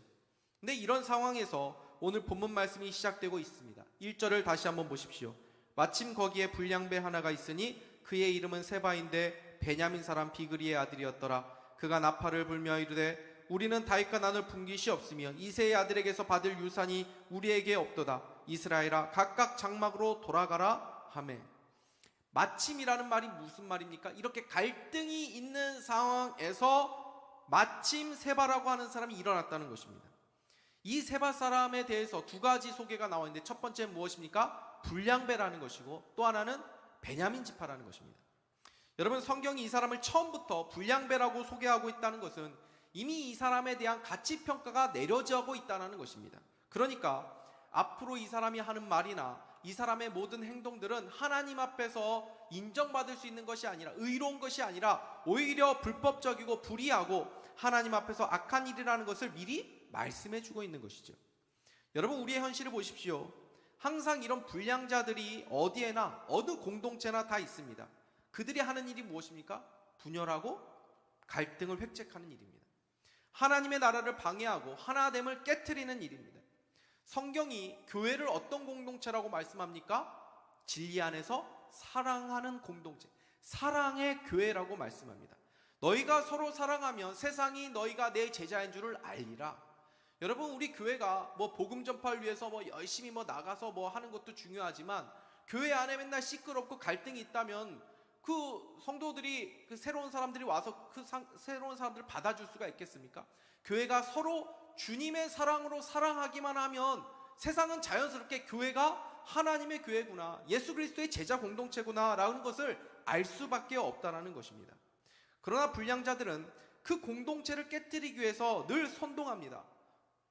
B: 근데 이런 상황에서 오늘 본문 말씀이 시작되고 있습니다. 1절을 다시 한번 보십시오. 마침 거기에 불량배 하나가 있으니 그의 이름은 세바인데 베냐민 사람 비그리의 아들이었더라. 그가 나팔을 불며 이르되 우리는 다윗과 나눌 분깃이 없으며 이새의 아들에게서 받을 유산이 우리에게 없도다. 이스라엘아 각각 장막으로 돌아가라 하매. 마침이라는 말이 무슨 말입니까? 이렇게 갈등이 있는 상황에서 마침 세바라고 하는 사람이 일어났다는 것입니다. 이 세바 사람에 대해서 두 가지 소개가 나와 있는데 첫 번째는 무엇입니까? 불량배라는 것이고 또 하나는 베냐민 지파라는 것입니다. 여러분, 성경이 이 사람을 처음부터 불량배라고 소개하고 있다는 것은 이미 이 사람에 대한 가치평가가 내려지고 있다는 것입니다. 그러니까 앞으로 이 사람이 하는 말이나 이 사람의 모든 행동들은 하나님 앞에서 인정받을 수 있는 것이 아니라 의로운 것이 아니라 오히려 불법적이고 불의하고 하나님 앞에서 악한 일이라는 것을 미리 말씀해 주고 있는 것이죠. 여러분, 우리의 현실을 보십시오. 항상 이런 불량자들이 어디에나 어느 공동체나 다 있습니다. 그들이 하는 일이 무엇입니까? 분열하고 갈등을 획책하는 일입니다. 하나님의 나라를 방해하고 하나됨을 깨트리는 일입니다. 성경이 교회를 어떤 공동체라고 말씀합니까? 진리 안에서 사랑하는 공동체, 사랑의 교회라고 말씀합니다. 너희가 서로 사랑하면 세상이 너희가 내 제자인 줄을 알리라. 여러분, 우리 교회가 뭐 복음 전파를 위해서 뭐 열심히 뭐 나가서 뭐 하는 것도 중요하지만 교회 안에 맨날 시끄럽고 갈등이 있다면 그 성도들이, 그 새로운 사람들이 와서 그 새로운 사람들을 받아줄 수가 있겠습니까? 교회가 서로 주님의 사랑으로 사랑하기만 하면 세상은 자연스럽게 교회가 하나님의 교회구나, 예수 그리스도의 제자 공동체구나 라는 것을 알 수밖에 없다라는 것입니다. 그러나 불량자들은 그 공동체를 깨뜨리기 위해서 늘 선동합니다.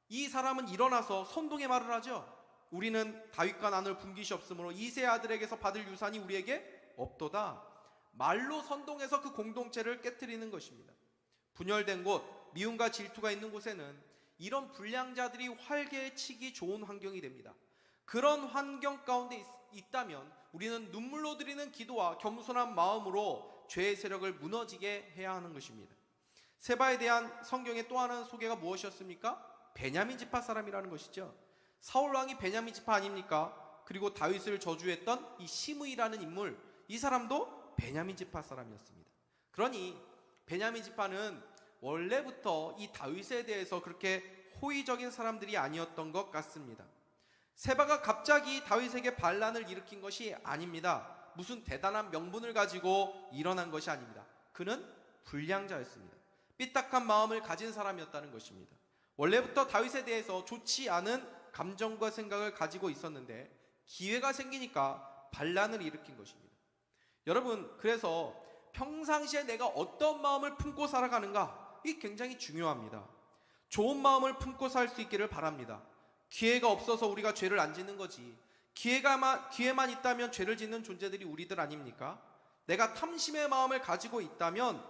B: 이 사람은 일어나서 선동의 말을 하죠. 우리는 다윗과 나눌 분깃이 없으므로 이세 아들에게서 받을 유산이 우리에게 없도다. 말로 선동해서 그 공동체를 깨뜨리는 것입니다. 분열된 곳, 미움과 질투가 있는 곳에는 이런 불량자들이 활개치기 좋은 환경이 됩니다. 그런 환경 가운데 있다면 우리는 눈물로 드리는 기도와 겸손한 마음으로 죄의 세력을 무너지게 해야 하는 것입니다. 세바에 대한 성경의 또 하나의 소개가 무엇이었습니까? 베냐민 지파 사람이라는 것이죠. 사울 왕이 베냐민 지파 아닙니까? 그리고 다윗을 저주했던 이 시므이라는 인물, 이 사람도 베냐민 지파 사람이었습니다. 그러니 베냐민 지파는 원래부터 이 다윗에 대해서 그렇게 호의적인 사람들이 아니었던 것 같습니다. 세바가 갑자기 다윗에게 반란을 일으킨 것이 아닙니다. 무슨 대단한 명분을 가지고 일어난 것이 아닙니다. 그는 불량자였습니다. 삐딱한 마음을 가진 사람이었다는 것입니다. 원래부터 다윗에 대해서 좋지 않은 감정과 생각을 가지고 있었는데 기회가 생기니까 반란을 일으킨 것입니다. 여러분, 그래서 평상시에 내가 어떤 마음을 품고 살아가는가, 이게 굉장히 중요합니다. 좋은 마음을 품고 살 수 있기를 바랍니다. 기회가 없어서 우리가 죄를 안 짓는 거지, 기회만 있다면 죄를 짓는 존재들이 우리들 아닙니까? 내가 탐심의 마음을 가지고 있다면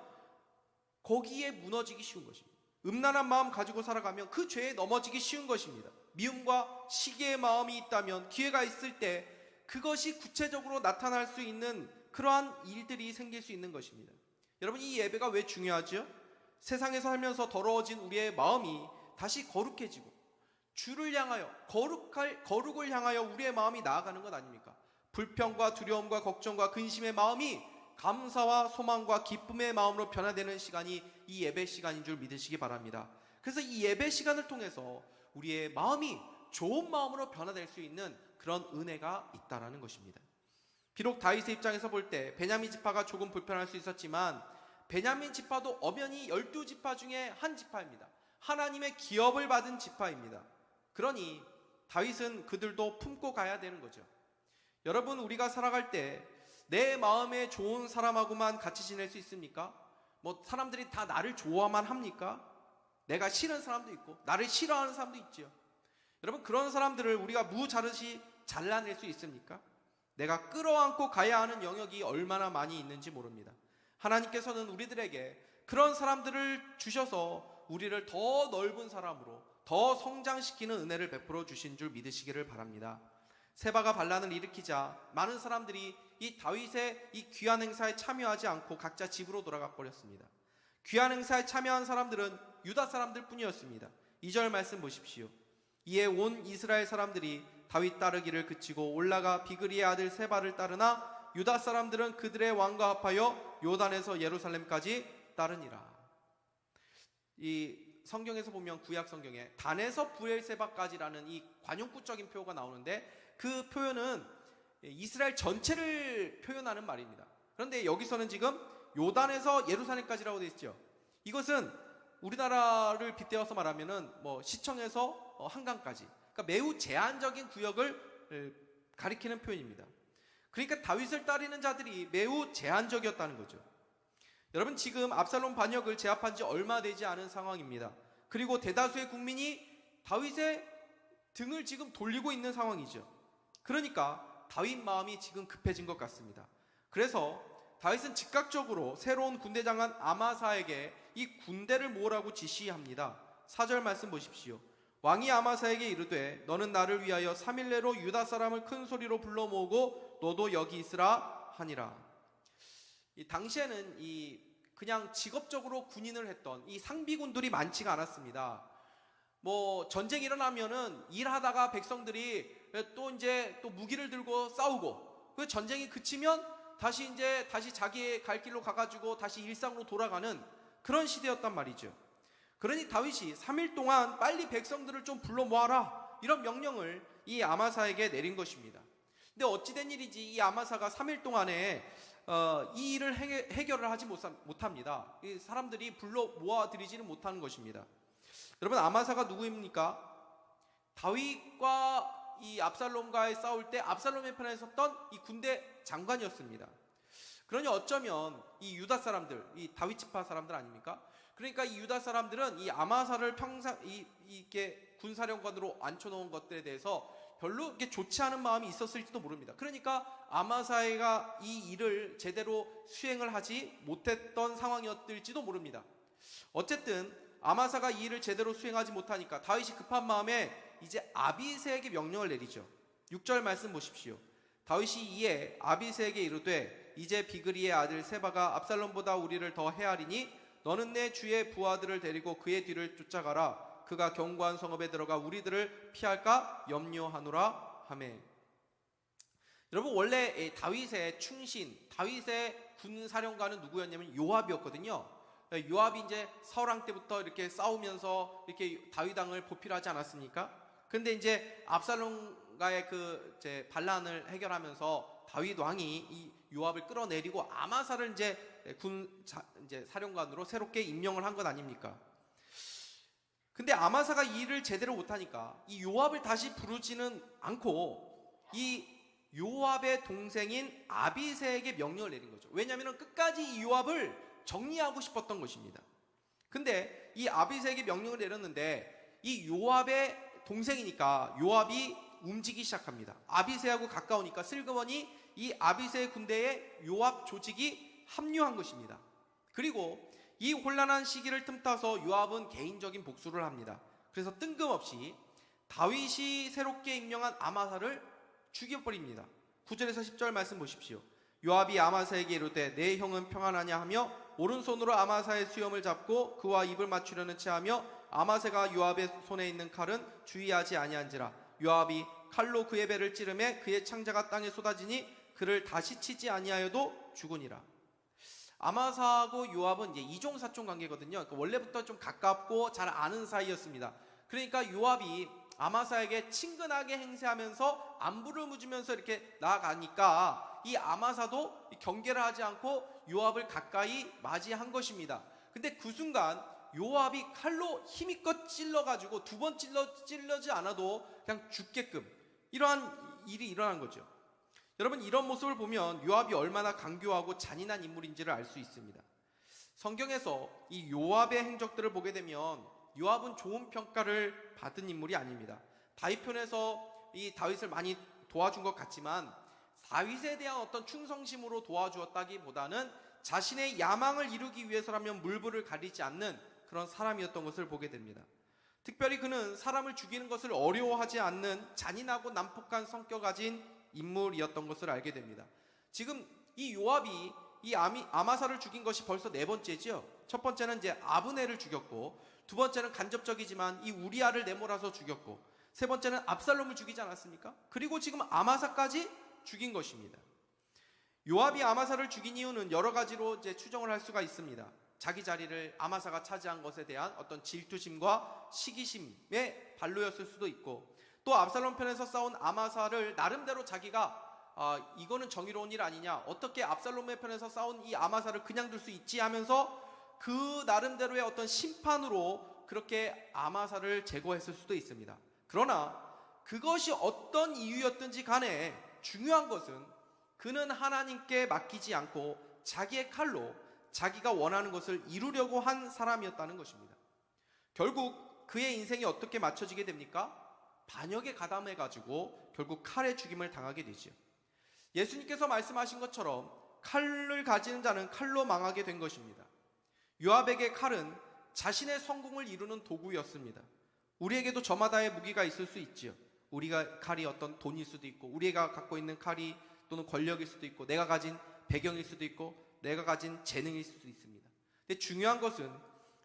B: 거기에 무너지기 쉬운 것입니다. 음란한 마음 가지고 살아가면 그 죄에 넘어지기 쉬운 것입니다. 미움과 시기의 마음이 있다면 기회가 있을 때 그것이 구체적으로 나타날 수 있는 그러한 일들이 생길 수 있는 것입니다. 여러분, 이 예배가 왜 중요하죠? 세상에서 살면서 더러워진 우리의 마음이 다시 거룩해지고 주를 향하여 거룩을 향하여 우리의 마음이 나아가는 것 아닙니까? 불평과 두려움과 걱정과 근심의 마음이 감사와 소망과 기쁨의 마음으로 변화되는 시간이 이 예배 시간인 줄 믿으시기 바랍니다. 그래서 이 예배 시간을 통해서 우리의 마음이 좋은 마음으로 변화될 수 있는 그런 은혜가 있다라는 것입니다. 비록 다윗의 입장에서 볼 때 베냐민 지파가 조금 불편할 수 있었지만 베냐민 지파도 엄연히 12지파 중에 한 지파입니다. 하나님의 기업을 받은 지파입니다. 그러니 다윗은 그들도 품고 가야 되는 거죠. 여러분, 우리가 살아갈 때 내 마음에 좋은 사람하고만 같이 지낼 수 있습니까? 뭐 사람들이 다 나를 좋아만 합니까? 내가 싫은 사람도 있고 나를 싫어하는 사람도 있죠. 여러분, 그런 사람들을 우리가 무자르시 잘라낼 수 있습니까? 내가 끌어안고 가야 하는 영역이 얼마나 많이 있는지 모릅니다. 하나님께서는 우리들에게 그런 사람들을 주셔서 우리를 더 넓은 사람으로 더 성장시키는 은혜를 베풀어 주신 줄 믿으시기를 바랍니다. 세바가 반란을 일으키자 많은 사람들이 이 다윗의 이 귀한 행사에 참여하지 않고 각자 집으로 돌아가 버렸습니다. 귀한 행사에 참여한 사람들은 유다 사람들 뿐이었습니다. 2절 말씀 보십시오. 이에 온 이스라엘 사람들이 다윗 따르기를 그치고 올라가 비그리의 아들 세바를 따르나 유다 사람들은 그들의 왕과 합하여 요단에서 예루살렘까지 따르니라. 이 성경에서 보면 구약 성경에 단에서 브엘세바까지라는 이 관용구적인 표현가 나오는데 그 표현은 이스라엘 전체를 표현하는 말입니다. 그런데 여기서는 지금 요단에서 예루살렘까지라고 되어 있죠. 이것은 우리나라를 빗대어서 말하면은 뭐 시청에서 한강까지, 그러니까 매우 제한적인 구역을 가리키는 표현입니다. 그러니까 다윗을 따르는 자들이 매우 제한적이었다는 거죠. 여러분, 지금 압살롬 반역을 제압한 지 얼마 되지 않은 상황입니다. 그리고 대다수의 국민이 다윗의 등을 지금 돌리고 있는 상황이죠. 그러니까 다윗 마음이 지금 급해진 것 같습니다. 그래서 다윗은 즉각적으로 새로운 군대장관 아마사에게 이 군대를 모으라고 지시합니다. 4절 말씀 보십시오. 왕이 아마사에게 이르되 너는 나를 위하여 3일 내로 유다 사람을 큰 소리로 불러 모으고 너도 여기 있으라 하니라. 이 당시에는 이 그냥 직업적으로 군인을 했던 이 상비군들이 많지가 않았습니다. 뭐 전쟁이 일어나면은 일하다가 백성들이 또 무기를 들고 싸우고, 그 전쟁이 그치면 다시 자기의 갈 길로 가가지고 다시 일상으로 돌아가는 그런 시대였단 말이죠. 그러니 다윗이 3일 동안 빨리 백성들을 좀 불러 모아라, 이런 명령을 이 아마사에게 내린 것입니다. 근데 어찌된 일이지 이 아마사가 3일 동안에 이 일을 해결을 하지 못합니다. 이 사람들이 불러 모아들이지는 못하는 것입니다. 여러분, 아마사가 누구입니까? 다윗과 이 압살롬과의 싸울 때 압살롬의 편에 섰던 이 군대 장관이었습니다. 그러니 어쩌면 이 유다 사람들, 이 다윗 지파 사람들 아닙니까? 그러니까 이 유다 사람들은 이 아마사를 평상 이렇게 군사령관으로 앉혀놓은 것들에 대해서 별로 이렇게 좋지 않은 마음이 있었을지도 모릅니다. 그러니까 아마사가 이 일을 제대로 수행을 하지 못했던 상황이었을지도 모릅니다. 어쨌든 아마사가 이 일을 제대로 수행하지 못하니까 다윗이 급한 마음에 이제 아비새에게 명령을 내리죠. 6절 말씀 보십시오. 다윗이 이에 아비새에게 이르되 이제 비그리의 아들 세바가 압살롬보다 우리를 더 해하리니 너는 내 주의 부하들을 데리고 그의 뒤를 쫓아가라. 그가 견고한 성읍에 들어가 우리들을 피할까 염려하노라 하매. 여러분, 원래 다윗의 충신, 다윗의 군사령관은 누구였냐면 요압이었거든요. 요압이 이제 사울왕 때부터 이렇게 싸우면서 이렇게 다윗왕을 보필하지 않았습니까? 근데 이제 압살롬과의 이제 반란을 해결하면서 다윗 왕이 이 요압을 끌어내리고 아마사를 이제 사령관으로 새롭게 임명을 한 것 아닙니까? 근데 아마사가 이 일을 제대로 못하니까 이 요압을 다시 부르지는 않고 이 요압의 동생인 아비새에게 명령을 내린 거죠. 왜냐하면 끝까지 이 요압을 정리하고 싶었던 것입니다. 근데 이 아비새에게 명령을 내렸는데 이 요압의 동생이니까 요압이 움직이기 시작합니다. 아비새하고 가까우니까 슬그머니 이 아비새의 군대에 요압 조직이 합류한 것입니다. 그리고 이 혼란한 시기를 틈타서 요압은 개인적인 복수를 합니다. 그래서 뜬금없이 다윗이 새롭게 임명한 아마사를 죽여버립니다. 9절에서 10절 말씀 보십시오. 요압이 아마사에게 이르되 내 형은 평안하냐 하며 오른손으로 아마사의 수염을 잡고 그와 입을 맞추려는 체하며 아마사가 요압의 손에 있는 칼은 주의하지 아니한지라. 요압이 칼로 그의 배를 찌르매 그의 창자가 땅에 쏟아지니 그를 다시 치지 아니하여도 죽으니라. 아마사하고 요압은 이제 이종사촌 관계거든요. 그러니까 원래부터 좀 가깝고 잘 아는 사이였습니다. 그러니까 요압이 아마사에게 친근하게 행세하면서 안부를 묻으면서 이렇게 나아가니까 이 아마사도 경계를 하지 않고 요압을 가까이 맞이한 것입니다. 근데 그 순간 요압이 칼로 힘껏 찔러가지고 두 번 찔러지 않아도 그냥 죽게끔 이러한 일이 일어난 거죠. 여러분, 이런 모습을 보면 요압이 얼마나 강교하고 잔인한 인물인지를 알 수 있습니다. 성경에서 이 요압의 행적들을 보게 되면 요압은 좋은 평가를 받은 인물이 아닙니다. 다윗 편에서 이 다윗을 많이 도와준 것 같지만 다윗에 대한 어떤 충성심으로 도와주었다기보다는 자신의 야망을 이루기 위해서라면 물불을 가리지 않는 그런 사람이었던 것을 보게 됩니다. 특별히 그는 사람을 죽이는 것을 어려워하지 않는 잔인하고 난폭한 성격 가진 인물이었던 것을 알게 됩니다. 지금 이 요압이 이 아마사를 죽인 것이 벌써 4번째죠. 첫 번째는 이제 아브넬을 죽였고, 두 번째는 간접적이지만 이 우리아를 내몰아서 죽였고, 세 번째는 압살롬을 죽이지 않았습니까? 그리고 지금 아마사까지 죽인 것입니다. 요압이 아마사를 죽인 이유는 여러 가지로 이제 추정을 할 수가 있습니다. 자기 자리를 아마사가 차지한 것에 대한 어떤 질투심과 시기심의 발로였을 수도 있고, 또 압살롬 편에서 싸운 아마사를 나름대로 자기가 이거는 정의로운 일 아니냐, 어떻게 압살롬의 편에서 싸운 이 아마사를 그냥 둘 수 있지 하면서 그 나름대로의 어떤 심판으로 그렇게 아마사를 제거했을 수도 있습니다. 그러나 그것이 어떤 이유였든지 간에 중요한 것은 그는 하나님께 맡기지 않고 자기의 칼로 자기가 원하는 것을 이루려고 한 사람이었다는 것입니다. 결국 그의 인생이 어떻게 맞춰지게 됩니까? 반역에 가담해가지고 결국 칼에 죽임을 당하게 되죠. 예수님께서 말씀하신 것처럼 칼을 가지는 자는 칼로 망하게 된 것입니다. 요압에게 칼은 자신의 성공을 이루는 도구였습니다. 우리에게도 저마다의 무기가 있을 수 있지요. 우리가 칼이 어떤 돈일 수도 있고, 우리가 갖고 있는 칼이 또는 권력일 수도 있고, 내가 가진 배경일 수도 있고, 내가 가진 재능일 수도 있습니다. 근데 중요한 것은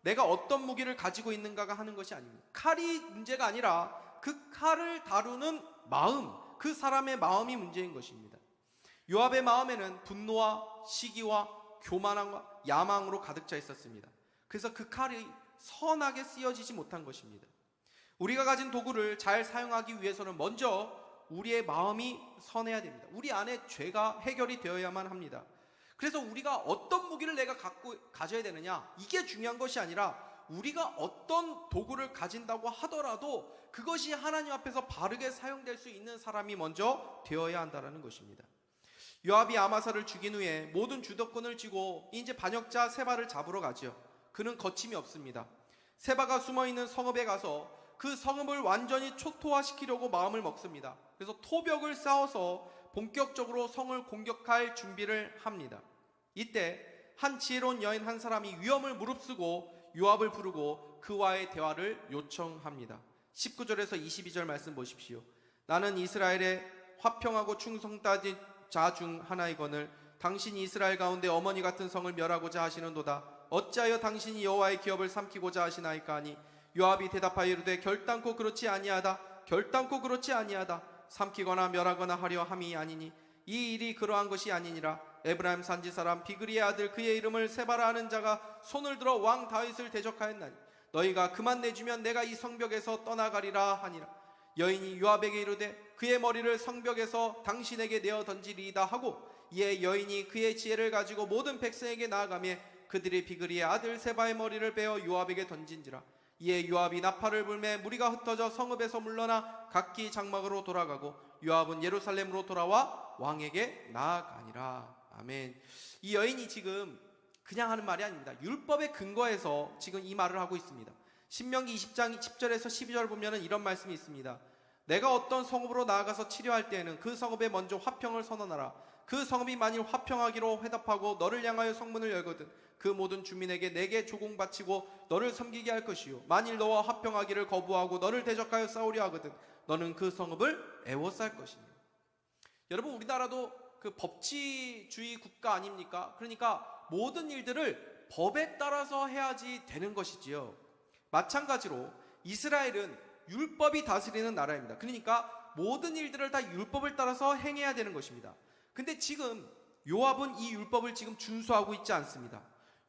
B: 내가 어떤 무기를 가지고 있는가가 하는 것이 아닙니다. 칼이 문제가 아니라 그 칼을 다루는 마음, 그 사람의 마음이 문제인 것입니다. 요압의 마음에는 분노와 시기와 교만함과 야망으로 가득 차 있었습니다. 그래서 그 칼이 선하게 쓰여지지 못한 것입니다. 우리가 가진 도구를 잘 사용하기 위해서는 먼저 우리의 마음이 선해야 됩니다. 우리 안에 죄가 해결이 되어야만 합니다. 그래서 우리가 어떤 무기를 내가 가져야 되느냐, 이게 중요한 것이 아니라 우리가 어떤 도구를 가진다고 하더라도 그것이 하나님 앞에서 바르게 사용될 수 있는 사람이 먼저 되어야 한다는 것입니다. 요압이 아마사를 죽인 후에 모든 주도권을 쥐고 이제 반역자 세바를 잡으러 가죠. 그는 거침이 없습니다. 세바가 숨어있는 성읍에 가서 그 성읍을 완전히 초토화시키려고 마음을 먹습니다. 그래서 토벽을 쌓아서 본격적으로 성을 공격할 준비를 합니다. 이때 한 지혜로운 여인 한 사람이 위험을 무릅쓰고 요압을 부르고 그와의 대화를 요청합니다. 19절에서 22절 말씀 보십시오. 나는 이스라엘의 화평하고 충성따진 자 중 하나이거늘 당신이 이스라엘 가운데 어머니 같은 성을 멸하고자 하시는도다. 어찌하여 당신이 여호와의 기업을 삼키고자 하시나이까 하니 요압이 대답하여 이르되 결단코 그렇지 아니하다. 결단코 그렇지 아니하다. 삼키거나 멸하거나 하려 함이 아니니 이 일이 그러한 것이 아니니라. 에브라임 산지 사람 비그리의 아들 그의 이름을 세바라 하는 자가 손을 들어 왕 다윗을 대적하였나니 너희가 그만 내주면 내가 이 성벽에서 떠나가리라 하니라. 여인이 요압에게 이르되 그의 머리를 성벽에서 당신에게 내어 던지리이다 하고 이에 여인이 그의 지혜를 가지고 모든 백성에게 나아가며 그들이 비그리의 아들 세바의 머리를 베어 요압에게 던진지라. 이에 요압이 나팔을 불매 무리가 흩어져 성읍에서 물러나 각기 장막으로 돌아가고 요압은 예루살렘으로 돌아와 왕에게 나아가니라. 아멘. 이 여인이 지금 그냥 하는 말이 아닙니다. 율법의 근거에서 지금 이 말을 하고 있습니다. 신명기 20장 10절에서 12절 보면은 이런 말씀이 있습니다. 내가 어떤 성읍으로 나아가서 치료할 때에는 그 성읍에 먼저 화평을 선언하라. 그 성읍이 만일 화평하기로 회답하고 너를 향하여 성문을 열거든 그 모든 주민에게 내게 조공 바치고 너를 섬기게 할 것이요 만일 너와 화평하기를 거부하고 너를 대적하여 싸우려 하거든 너는 그 성읍을 애워쌀 것이니. 여러분, 우리나라도 그 법치주의 국가 아닙니까? 그러니까 모든 일들을 법에 따라서 해야지 되는 것이지요. 마찬가지로 이스라엘은 율법이 다스리는 나라입니다. 그러니까 모든 일들을 다 율법을 따라서 행해야 되는 것입니다. 근데 지금 요압은 이 율법을 지금 준수하고 있지 않습니다.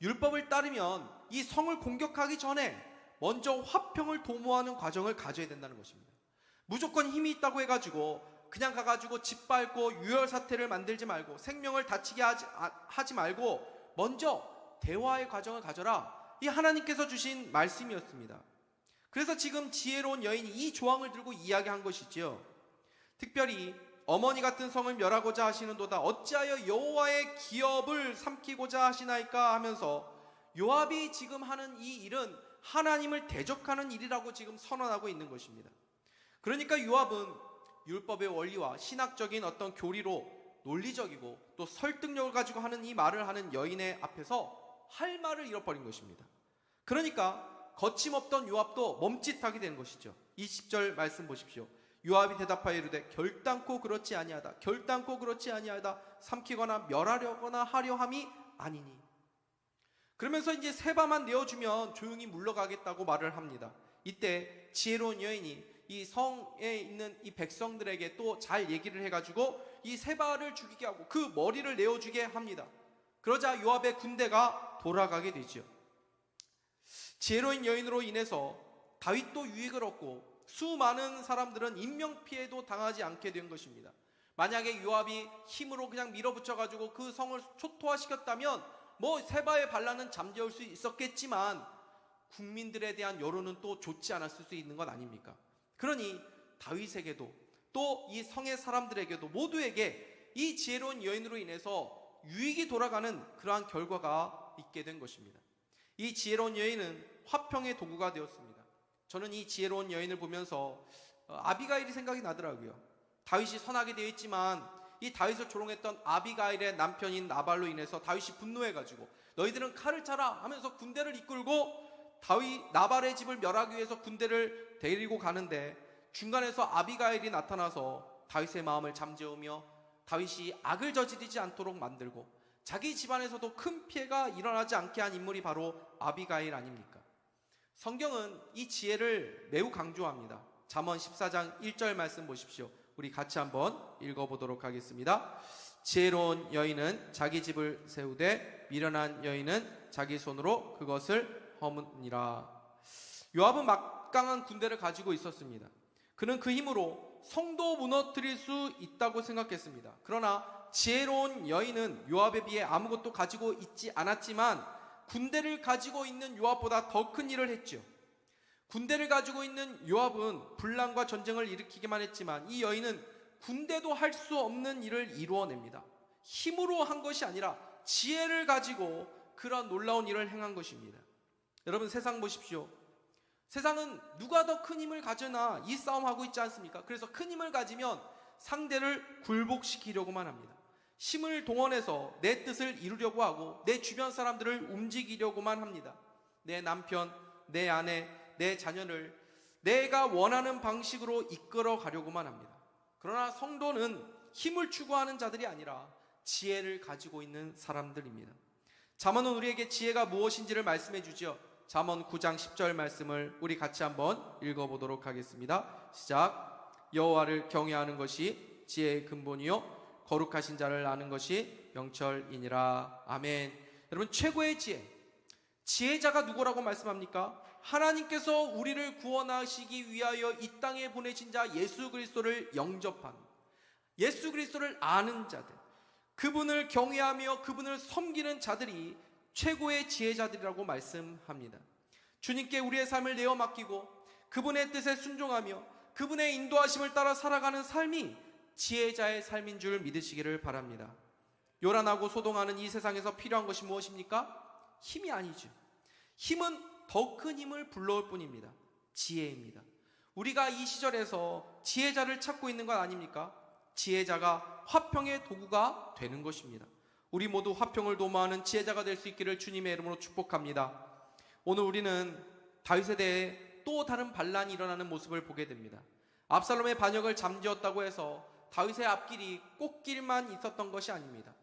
B: 율법을 따르면 이 성을 공격하기 전에 먼저 화평을 도모하는 과정을 가져야 된다는 것입니다. 무조건 힘이 있다고 해가지고 그냥 가가지고 짓밟고 유혈사태를 만들지 말고 생명을 다치게 하지 말고 먼저 대화의 과정을 가져라. 이 하나님께서 주신 말씀이었습니다. 그래서 지금 지혜로운 여인이 이 조항을 들고 이야기한 것이지요. 특별히 어머니 같은 성을 멸하고자 하시는도다. 어찌하여 여호와의 기업을 삼키고자 하시나이까 하면서 요압이 지금 하는 이 일은 하나님을 대적하는 일이라고 지금 선언하고 있는 것입니다. 그러니까 요압은 율법의 원리와 신학적인 어떤 교리로 논리적이고 또 설득력을 가지고 하는 이 말을 하는 여인의 앞에서 할 말을 잃어버린 것입니다. 그러니까 거침없던 요압도 멈칫하게 되는 것이죠. 20절 말씀 보십시오. 요압이 대답하여 이르되 결단코 그렇지 아니하다. 결단코 그렇지 아니하다. 삼키거나 멸하려거나 하려 함이 아니니. 그러면서 이제 세바만 내어주면 조용히 물러가겠다고 말을 합니다. 이때 지혜로운 여인이 이 성에 있는 이 백성들에게 또 잘 얘기를 해가지고 이 세바를 죽이게 하고 그 머리를 내어주게 합니다. 그러자 요압의 군대가 돌아가게 되지요. 지혜로운 여인으로 인해서 다윗도 유익을 얻고 수많은 사람들은 인명피해도 당하지 않게 된 것입니다. 만약에 요압이 힘으로 그냥 밀어붙여가지고 그 성을 초토화시켰다면 뭐 세바의 반란은 잠재울 수 있었겠지만 국민들에 대한 여론은 또 좋지 않았을 수 있는 것 아닙니까? 그러니 다윗에게도 또 이 성의 사람들에게도 모두에게 이 지혜로운 여인으로 인해서 유익이 돌아가는 그러한 결과가 있게 된 것입니다. 이 지혜로운 여인은 화평의 도구가 되었습니다. 저는 이 지혜로운 여인을 보면서 아비가일이 생각이 나더라고요. 다윗이 선하게 되어 있지만 이 다윗을 조롱했던 아비가일의 남편인 나발로 인해서 다윗이 분노해가지고 너희들은 칼을 차라 하면서 군대를 이끌고 나발의 집을 멸하기 위해서 군대를 데리고 가는데 중간에서 아비가일이 나타나서 다윗의 마음을 잠재우며 다윗이 악을 저지르지 않도록 만들고 자기 집안에서도 큰 피해가 일어나지 않게 한 인물이 바로 아비가일 아닙니까? 성경은 이 지혜를 매우 강조합니다. 잠언 14장 1절 말씀 보십시오. 우리 같이 한번 읽어보도록 하겠습니다. 지혜로운 여인은 자기 집을 세우되 미련한 여인은 자기 손으로 그것을 허무니라. 요압은 막강한 군대를 가지고 있었습니다. 그는 그 힘으로 성도 무너뜨릴 수 있다고 생각했습니다. 그러나 지혜로운 여인은 요압에 비해 아무것도 가지고 있지 않았지만 군대를 가지고 있는 요압보다 더 큰 일을 했죠. 군대를 가지고 있는 요압은 분란과 전쟁을 일으키기만 했지만 이 여인은 군대도 할 수 없는 일을 이루어냅니다. 힘으로 한 것이 아니라 지혜를 가지고 그런 놀라운 일을 행한 것입니다. 여러분, 세상 보십시오. 세상은 누가 더 큰 힘을 가져나 이 싸움하고 있지 않습니까? 그래서 큰 힘을 가지면 상대를 굴복시키려고만 합니다. 힘을 동원해서 내 뜻을 이루려고 하고 내 주변 사람들을 움직이려고만 합니다. 내 남편, 내 아내, 내 자녀를 내가 원하는 방식으로 이끌어 가려고만 합니다. 그러나 성도는 힘을 추구하는 자들이 아니라 지혜를 가지고 있는 사람들입니다. 잠언은 우리에게 지혜가 무엇인지를 말씀해 주죠. 잠언 9장 10절 말씀을 우리 같이 한번 읽어보도록 하겠습니다. 시작. 여호와를 경외하는 것이 지혜의 근본이요 거룩하신 자를 아는 것이 명철이니라. 아멘. 여러분, 최고의 지혜자가 누구라고 말씀합니까? 하나님께서 우리를 구원하시기 위하여 이 땅에 보내신 자 예수 그리스도를 영접한, 예수 그리스도를 아는 자들, 그분을 경외하며 그분을 섬기는 자들이 최고의 지혜자들이라고 말씀합니다. 주님께 우리의 삶을 내어 맡기고 그분의 뜻에 순종하며 그분의 인도하심을 따라 살아가는 삶이 지혜자의 삶인 줄 믿으시기를 바랍니다. 요란하고 소동하는 이 세상에서 필요한 것이 무엇입니까? 힘이 아니죠. 힘은 더 큰 힘을 불러올 뿐입니다. 지혜입니다. 우리가 이 시절에서 지혜자를 찾고 있는 것 아닙니까? 지혜자가 화평의 도구가 되는 것입니다. 우리 모두 화평을 도모하는 지혜자가 될 수 있기를 주님의 이름으로 축복합니다. 오늘 우리는 다윗에 대해 또 다른 반란이 일어나는 모습을 보게 됩니다. 압살롬의 반역을 잠재웠다고 해서 다윗의 앞길이 꽃길만 있었던 것이 아닙니다.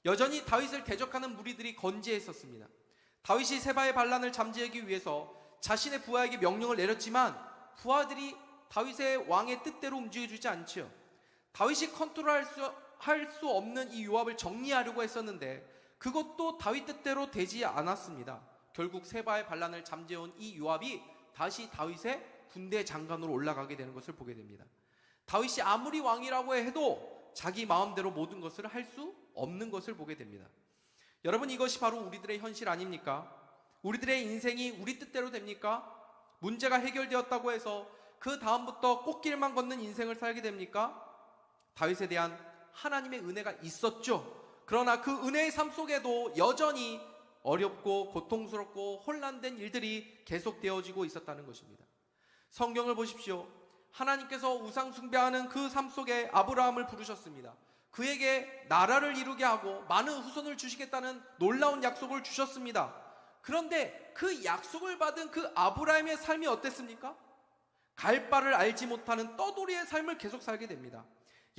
B: 여전히 다윗을 대적하는 무리들이 건재했었습니다. 다윗이 세바의 반란을 잠재우기 위해서 자신의 부하에게 명령을 내렸지만 부하들이 다윗의 왕의 뜻대로 움직여주지 않지요. 다윗이 컨트롤할 수 없는 이 요압을 정리하려고 했었는데 그것도 다윗 뜻대로 되지 않았습니다. 결국 세바의 반란을 잠재운 이 요압이 다시 다윗의 군대 장관으로 올라가게 되는 것을 보게 됩니다. 다윗이 아무리 왕이라고 해도 자기 마음대로 모든 것을 할 수 없는 것을 보게 됩니다. 여러분, 이것이 바로 우리들의 현실 아닙니까? 우리들의 인생이 우리 뜻대로 됩니까? 문제가 해결되었다고 해서 그 다음부터 꽃길만 걷는 인생을 살게 됩니까? 다윗에 대한 하나님의 은혜가 있었죠. 그러나 그 은혜의 삶 속에도 여전히 어렵고 고통스럽고 혼란된 일들이 계속되어지고 있었다는 것입니다. 성경을 보십시오. 하나님께서 우상 숭배하는 그 삶 속에 아브라함을 부르셨습니다. 그에게 나라를 이루게 하고 많은 후손을 주시겠다는 놀라운 약속을 주셨습니다. 그런데 그 약속을 받은 그 아브라함의 삶이 어땠습니까? 갈 바를 알지 못하는 떠돌이의 삶을 계속 살게 됩니다.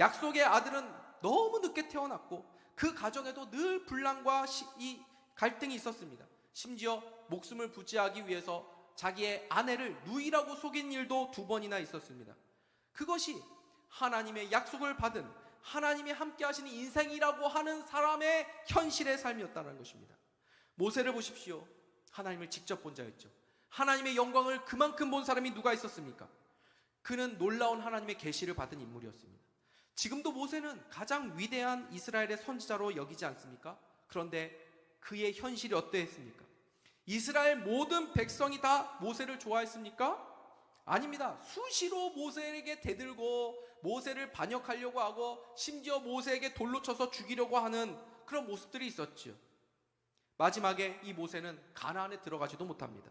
B: 약속의 아들은 너무 늦게 태어났고 그 가정에도 늘 분란과 이 갈등이 있었습니다. 심지어 목숨을 부지하기 위해서 자기의 아내를 누이라고 속인 일도 2번이나 있었습니다. 그것이 하나님의 약속을 받은 하나님이 함께 하시는 인생이라고 하는 사람의 현실의 삶이었다는 것입니다. 모세를 보십시오. 하나님을 직접 본 자였죠. 하나님의 영광을 그만큼 본 사람이 누가 있었습니까? 그는 놀라운 하나님의 계시를 받은 인물이었습니다. 지금도 모세는 가장 위대한 이스라엘의 선지자로 여기지 않습니까? 그런데 그의 현실이 어떠했습니까? 이스라엘 모든 백성이 다 모세를 좋아했습니까? 아닙니다. 수시로 모세에게 대들고 모세를 반역하려고 하고 심지어 모세에게 돌로 쳐서 죽이려고 하는 그런 모습들이 있었지요. 마지막에 이 모세는 가나안에 들어가지도 못합니다.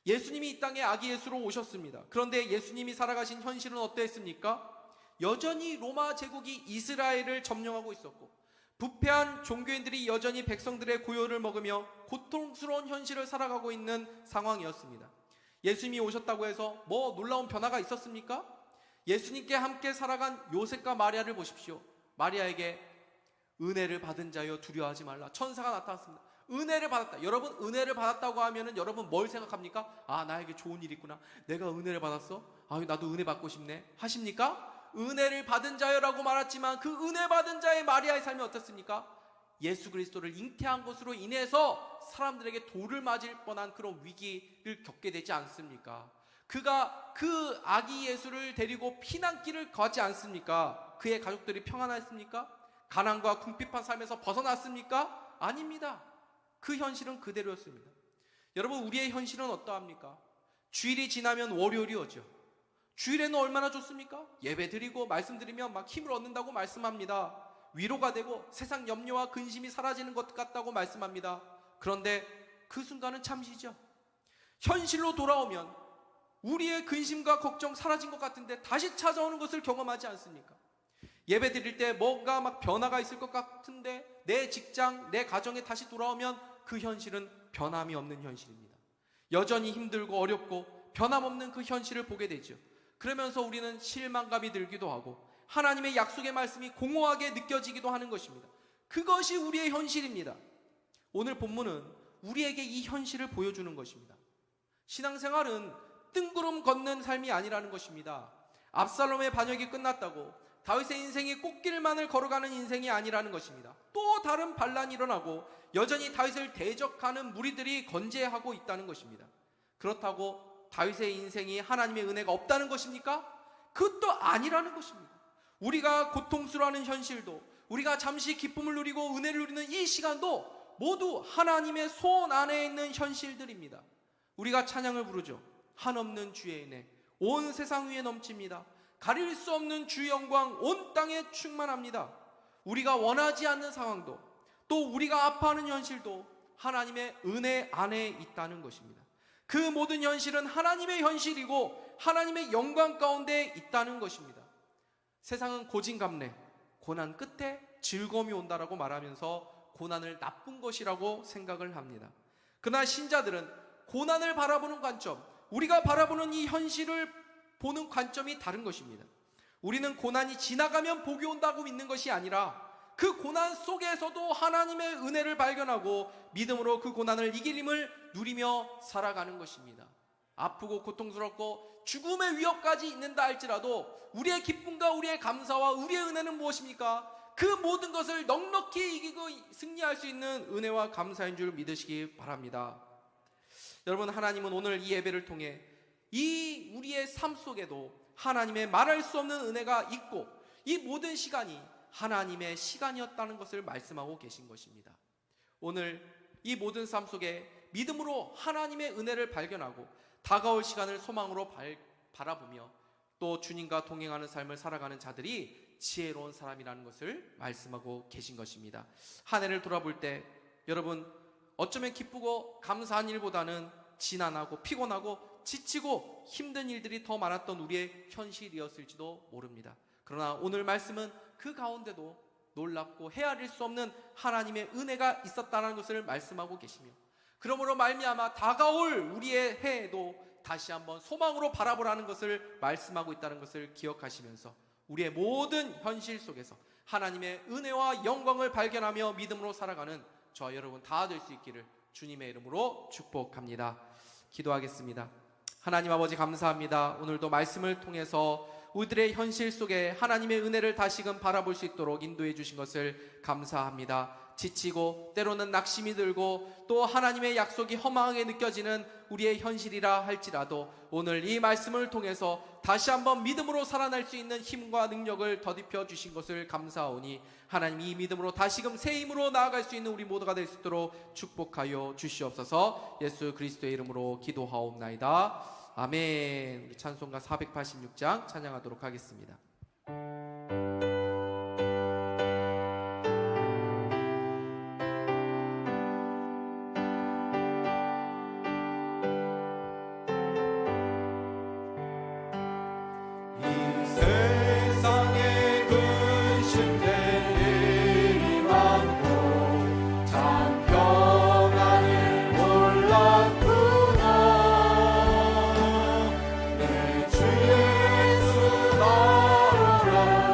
B: 예수님이 이 땅에 아기 예수로 오셨습니다. 그런데 예수님이 살아가신 현실은 어떠했습니까? 여전히 로마 제국이 이스라엘을 점령하고 있었고 부패한 종교인들이 여전히 백성들의 고요를 먹으며 고통스러운 현실을 살아가고 있는 상황이었습니다. 예수님이 오셨다고 해서 뭐 놀라운 변화가 있었습니까? 예수님께 함께 살아간 요셉과 마리아를 보십시오. 마리아에게 은혜를 받은 자여 두려워하지 말라. 천사가 나타났습니다. 은혜를 받았다. 여러분, 은혜를 받았다고 하면은 여러분 뭘 생각합니까? 아, 나에게 좋은 일이 있구나. 내가 은혜를 받았어? 아, 나도 은혜 받고 싶네. 하십니까? 은혜를 받은 자여라고 말했지만 그 은혜 받은 자의 마리아의 삶이 어떻습니까? 예수 그리스도를 잉태한 것으로 인해서 사람들에게 돌을 맞을 뻔한 그런 위기를 겪게 되지 않습니까? 그가 그 아기 예수를 데리고 피난길을 가지 않습니까? 그의 가족들이 평안했습니까? 가난과 궁핍한 삶에서 벗어났습니까? 아닙니다. 그 현실은 그대로였습니다. 여러분, 우리의 현실은 어떠합니까? 주일이 지나면 월요일이 오죠. 주일에는 얼마나 좋습니까? 예배 드리고 말씀 드리면 막 힘을 얻는다고 말씀합니다. 위로가 되고 세상 염려와 근심이 사라지는 것 같다고 말씀합니다. 그런데 그 순간은 잠시죠. 현실로 돌아오면 우리의 근심과 걱정 사라진 것 같은데 다시 찾아오는 것을 경험하지 않습니까? 예배 드릴 때 뭔가 막 변화가 있을 것 같은데 내 직장, 내 가정에 다시 돌아오면 그 현실은 변함이 없는 현실입니다. 여전히 힘들고 어렵고 변함없는 그 현실을 보게 되죠. 그러면서 우리는 실망감이 들기도 하고 하나님의 약속의 말씀이 공허하게 느껴지기도 하는 것입니다. 그것이 우리의 현실입니다. 오늘 본문은 우리에게 이 현실을 보여주는 것입니다. 신앙생활은 뜬구름 걷는 삶이 아니라는 것입니다. 압살롬의 반역이 끝났다고 다윗의 인생이 꽃길만을 걸어가는 인생이 아니라는 것입니다. 또 다른 반란이 일어나고 여전히 다윗을 대적하는 무리들이 건재하고 있다는 것입니다. 그렇다고 다윗의 인생이 하나님의 은혜가 없다는 것입니까? 그것도 아니라는 것입니다. 우리가 고통스러워하는 현실도, 우리가 잠시 기쁨을 누리고 은혜를 누리는 이 시간도 모두 하나님의 손 안에 있는 현실들입니다. 우리가 찬양을 부르죠. 한없는 주의 은혜 온 세상 위에 넘칩니다. 가릴 수 없는 주의 영광 온 땅에 충만합니다. 우리가 원하지 않는 상황도, 또 우리가 아파하는 현실도 하나님의 은혜 안에 있다는 것입니다. 그 모든 현실은 하나님의 현실이고 하나님의 영광 가운데 있다는 것입니다. 세상은 고진감래, 고난 끝에 즐거움이 온다라고 말하면서 고난을 나쁜 것이라고 생각을 합니다. 그러나 신자들은 고난을 바라보는 관점, 우리가 바라보는 이 현실을 보는 관점이 다른 것입니다. 우리는 고난이 지나가면 복이 온다고 믿는 것이 아니라 그 고난 속에서도 하나님의 은혜를 발견하고 믿음으로 그 고난을 이길 힘을 누리며 살아가는 것입니다. 아프고 고통스럽고 죽음의 위협까지 있는다 할지라도 우리의 기쁨과 우리의 감사와 우리의 은혜는 무엇입니까? 그 모든 것을 넉넉히 이기고 승리할 수 있는 은혜와 감사인 줄 믿으시기 바랍니다. 여러분, 하나님은 오늘 이 예배를 통해 이 우리의 삶 속에도 하나님의 말할 수 없는 은혜가 있고 이 모든 시간이 하나님의 시간이었다는 것을 말씀하고 계신 것입니다. 오늘 이 모든 삶 속에 믿음으로 하나님의 은혜를 발견하고 다가올 시간을 소망으로 바라보며 또 주님과 동행하는 삶을 살아가는 자들이 지혜로운 사람이라는 것을 말씀하고 계신 것입니다. 한 해를 돌아볼 때 여러분, 어쩌면 기쁘고 감사한 일보다는 지난하고 피곤하고 지치고 힘든 일들이 더 많았던 우리의 현실이었을지도 모릅니다. 그러나 오늘 말씀은 그 가운데도 놀랍고 헤아릴 수 없는 하나님의 은혜가 있었다는 것을 말씀하고 계시며, 그러므로 말미암아 다가올 우리의 해에도 다시 한번 소망으로 바라보라는 것을 말씀하고 있다는 것을 기억하시면서 우리의 모든 현실 속에서 하나님의 은혜와 영광을 발견하며 믿음으로 살아가는 저와 여러분 다 될 수 있기를 주님의 이름으로 축복합니다. 기도하겠습니다. 하나님 아버지, 감사합니다. 오늘도 말씀을 통해서 우리들의 현실 속에 하나님의 은혜를 다시금 바라볼 수 있도록 인도해 주신 것을 감사합니다. 지치고 때로는 낙심이 들고 또 하나님의 약속이 허망하게 느껴지는 우리의 현실이라 할지라도 오늘 이 말씀을 통해서 다시 한번 믿음으로 살아날 수 있는 힘과 능력을 더딥혀 주신 것을 감사하오니 하나님, 이 믿음으로 다시금 새 힘으로 나아갈 수 있는 우리 모두가 될 수 있도록 축복하여 주시옵소서. 예수 그리스도의 이름으로 기도하옵나이다. 아멘. 우리 찬송가 486장 찬양하도록 하겠습니다.
E: 내 주 예수 나로라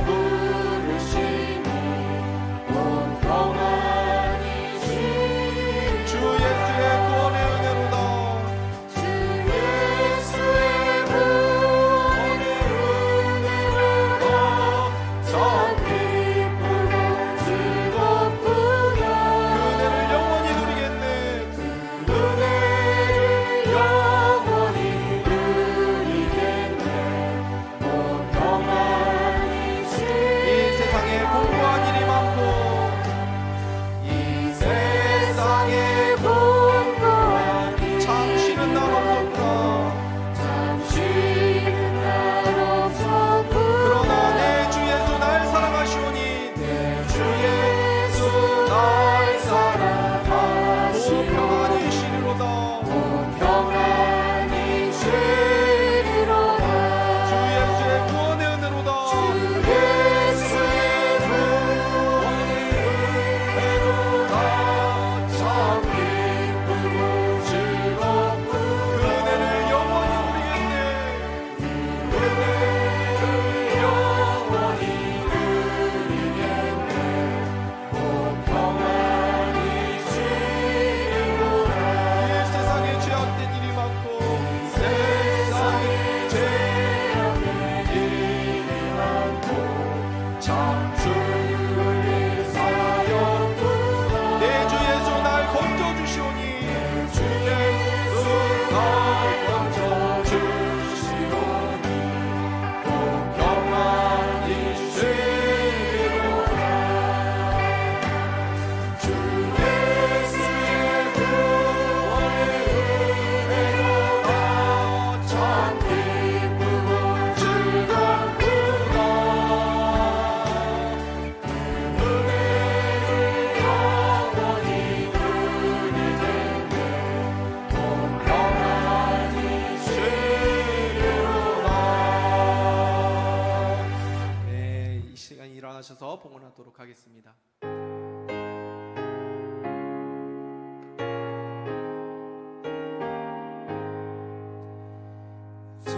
B: 기도하면서 봉헌하도록 하겠습니다.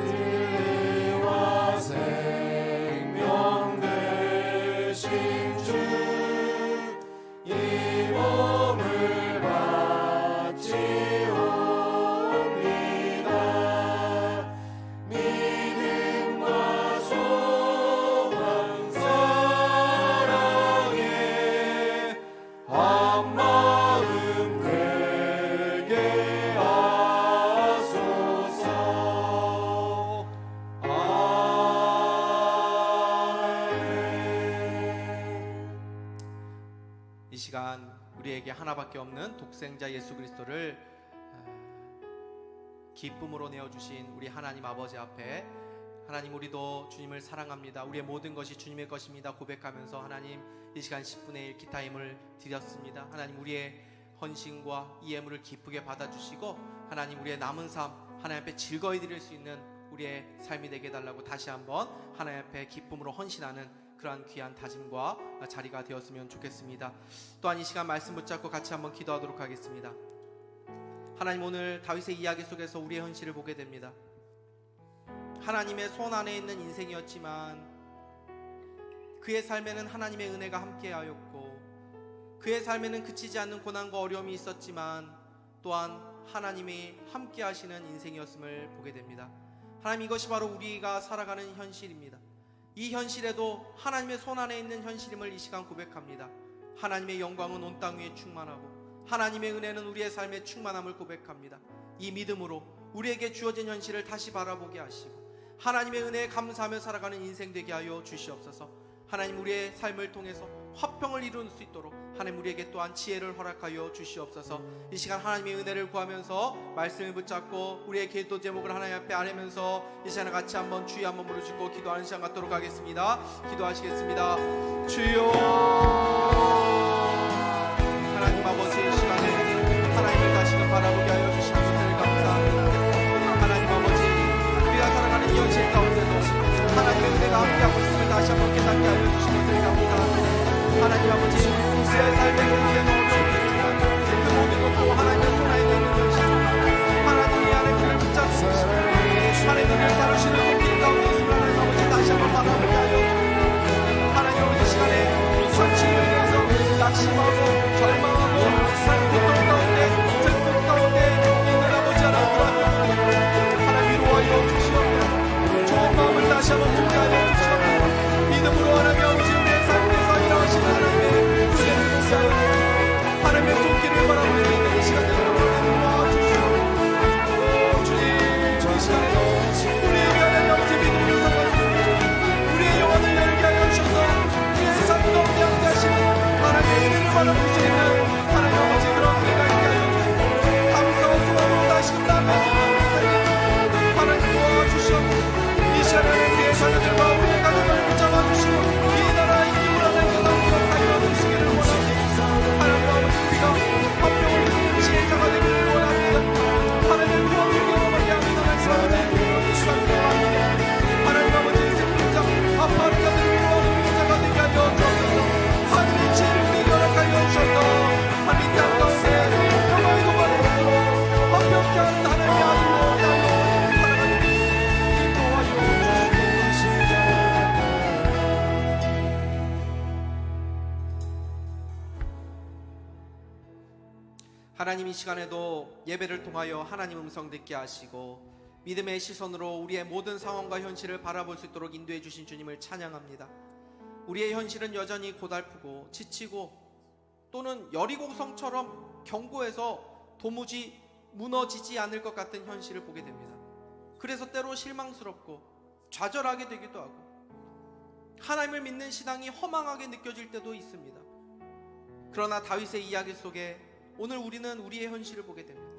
C: 진리와 생명 되신 주, 이 몸을 바치옵니다. 믿음과 소망 사랑에 한마음 되게 하소서.
B: 이 시간 우리에게 하나밖에 없는 독생자 예수 그리스도를 기쁨으로 내어주신 우리 하나님 아버지 앞에, 하나님 우리도 주님을 사랑합니다, 우리의 모든 것이 주님의 것입니다 고백하면서 하나님 이 시간 10분의 1 기타임을 드렸습니다. 하나님 우리의 헌신과 이 예물을 기쁘게 받아주시고 하나님 우리의 남은 삶 하나님 앞에 즐거이 드릴 수 있는 우리의 삶이 되게 해달라고 다시 한번 하나님 앞에 기쁨으로 헌신하는 그러한 귀한 다짐과 자리가 되었으면 좋겠습니다. 또한 이 시간 말씀 붙잡고 같이 한번 기도하도록 하겠습니다. 하나님 오늘 다윗의 이야기 속에서 우리의 현실을 보게 됩니다. 하나님의 손 안에 있는 인생이었지만 그의 삶에는 하나님의 은혜가 함께하였고 그의 삶에는 그치지 않는 고난과 어려움이 있었지만 또한 하나님이 함께하시는 인생이었음을 보게 됩니다. 하나님 이것이 바로 우리가 살아가는 현실입니다. 이 현실에도 하나님의 손 안에 있는 현실임을 이 시간 고백합니다. 하나님의 영광은 온 땅 위에 충만하고 하나님의 은혜는 우리의 삶에 충만함을 고백합니다. 이 믿음으로 우리에게 주어진 현실을 다시 바라보게 하시고 하나님의 은혜에 감사하며 살아가는 인생 되게 하여 주시옵소서. 하나님 우리의 삶을 통해서 화평을 이룰 수 있도록 하나님 우리에게 또한 지혜를 허락하여 주시옵소서. 이 시간 하나님의 은혜를 구하면서 말씀을 붙잡고 우리의 기도 제목을 하나님 앞에 아뢰면서 이 시간에 같이 한번 주여 한번 부르짖고 기도하는 시간 갖도록 하겠습니다. 기도하시겠습니다. 주여 하나님 아버지 이 시간에 하나님을 다시금 바라보게 하여 주신 것을 감사합니다. 하나님 아버지 우리가 살아가는 이 현실 가운데도 하나님의 은혜가 함께하고 있음을 다시 한번 깨닫게 하여 주신 것을 감사합니다. 하나님 아버지 우리의 삶에 우리의 어려움이 있지만 그 모든 것도 하나님의 손 안에 있는 것이지만 하나님이 안에 그를 붙잡고 계시고 하나님 우리를 다루시는 손길 가운데 있음을 하나님 아버지 다시 한번 바라보게 하여 주옵소서. 하나님 아버지 시간에 현실을 위해서 낙심하고 절망하고 고통 가운데 슬픔 가운데 있는 아버지 하나님 하나님 위로하여 주시옵소서. 좋은 마음을 다시 한번 듣게 하여 주시옵소서. 믿음으로 하나님 아버지 우리의 삶에서 일하시는 하나님의 은혜를 감사하고 하나님의 손길을 바라볼 수 있는 이 시간 되도록 도와주시옵소서. 주님 이 시간에도 우리에게 하나님 아버지 믿음으로 삼아주시옵소서. 우리의 영혼을 열게 하여 주셔서 우리의 삶 가운데 함께하시는 하나님의 은혜를 바라볼 수 있는 하나님 아버지 그런 은혜가 있게 하여 주시옵소서. 감사와 소망으로 다시금 나아가시는 하나님 도와주시옵소서. 이 시간에 우리의 자녀들과 우리의 가족을 붙잡아주시고 이 나라의 기쁨을 하나님께서 기억하여 주시기를 원합니다. 하나님 아버지 우리가 화평을 이루는 지혜자가 되기를 원합니다. 하나님의 구원을 경험하게 하는 하나님 하나님 아버지 슬픈 자 아파하는 자들을 위로하는 위로자가 되게 하여 주옵소서. 하나님의 지혜를 우리에게 허락하여 주셔서 하나님 땅 가운데 평화의 도발을 얻도록 화평케 하는 하나님의 아들로 살아가는 인도하여 주시옵소서. 하나님 이 시간에도 예배를 통하여 하나님 음성 듣게 하시고 믿음의 시선으로 우리의 모든 상황과 현실을 바라볼 수 있도록 인도해 주신 주님을 찬양합니다. 우리의 현실은 여전히 고달프고 지치고 또는 여리고성처럼 견고해서 도무지 무너지지 않을 것 같은 현실을 보게 됩니다. 그래서 때로 실망스럽고 좌절하게 되기도 하고 하나님을 믿는 신앙이 허망하게 느껴질 때도 있습니다. 그러나 다윗의 이야기 속에 오늘 우리는 우리의 현실을 보게 됩니다.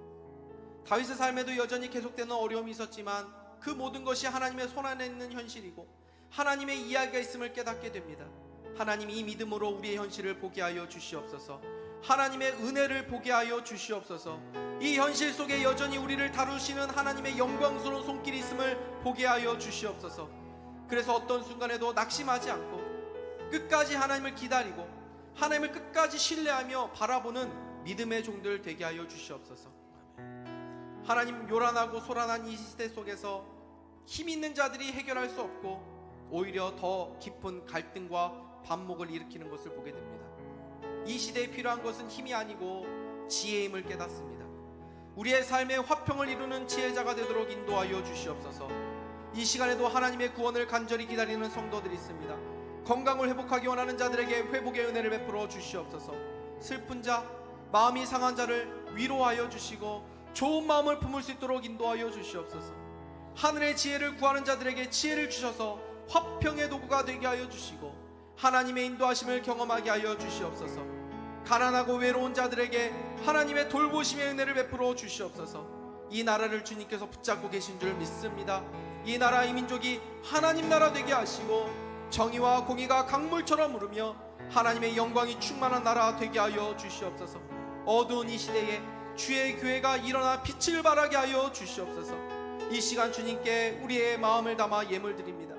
B: 다윗의 삶에도 여전히 계속되는 어려움이 있었지만 그 모든 것이 하나님의 손 안에 있는 현실이고 하나님의 이야기가 있음을 깨닫게 됩니다. 하나님 이 믿음으로 우리의 현실을 보게 하여 주시옵소서. 하나님의 은혜를 보게 하여 주시옵소서. 이 현실 속에 여전히 우리를 다루시는 하나님의 영광스러운 손길이 있음을 보게 하여 주시옵소서. 그래서 어떤 순간에도 낙심하지 않고 끝까지 하나님을 기다리고 하나님을 끝까지 신뢰하며 바라보는 믿음의 종들 되게 하여 주시옵소서. 하나님, 요란하고 소란한 이 시대 속에서 힘 있는 자들이 해결할 수 없고 오히려 더 깊은 갈등과 반목을 일으키는 것을 보게 됩니다. 이 시대에 필요한 것은 힘이 아니고 지혜의 힘을 깨닫습니다. 우리의 삶의 화평을 이루는 지혜자가 되도록 인도하여 주시옵소서. 이 시간에도 하나님의 구원을 간절히 기다리는 성도들이 있습니다. 건강을 회복하기 원하는 자들에게 회복의 은혜를 베풀어 주시옵소서. 슬픈 자, 마음이 상한 자를 위로하여 주시고 좋은 마음을 품을 수 있도록 인도하여 주시옵소서. 하늘의 지혜를 구하는 자들에게 지혜를 주셔서 화평의 도구가 되게 하여 주시고 하나님의 인도하심을 경험하게 하여 주시옵소서. 가난하고 외로운 자들에게 하나님의 돌보심의 은혜를 베풀어 주시옵소서. 이 나라를 주님께서 붙잡고 계신 줄 믿습니다. 이 나라, 이 민족이 하나님 나라 되게 하시고 정의와 공의가 강물처럼 흐르며 하나님의 영광이 충만한 나라 되게 하여 주시옵소서. 어두운 이 시대에 주의 교회가 일어나 빛을 발하게 하여 주시옵소서. 이 시간 주님께 우리의 마음을 담아 예물 드립니다.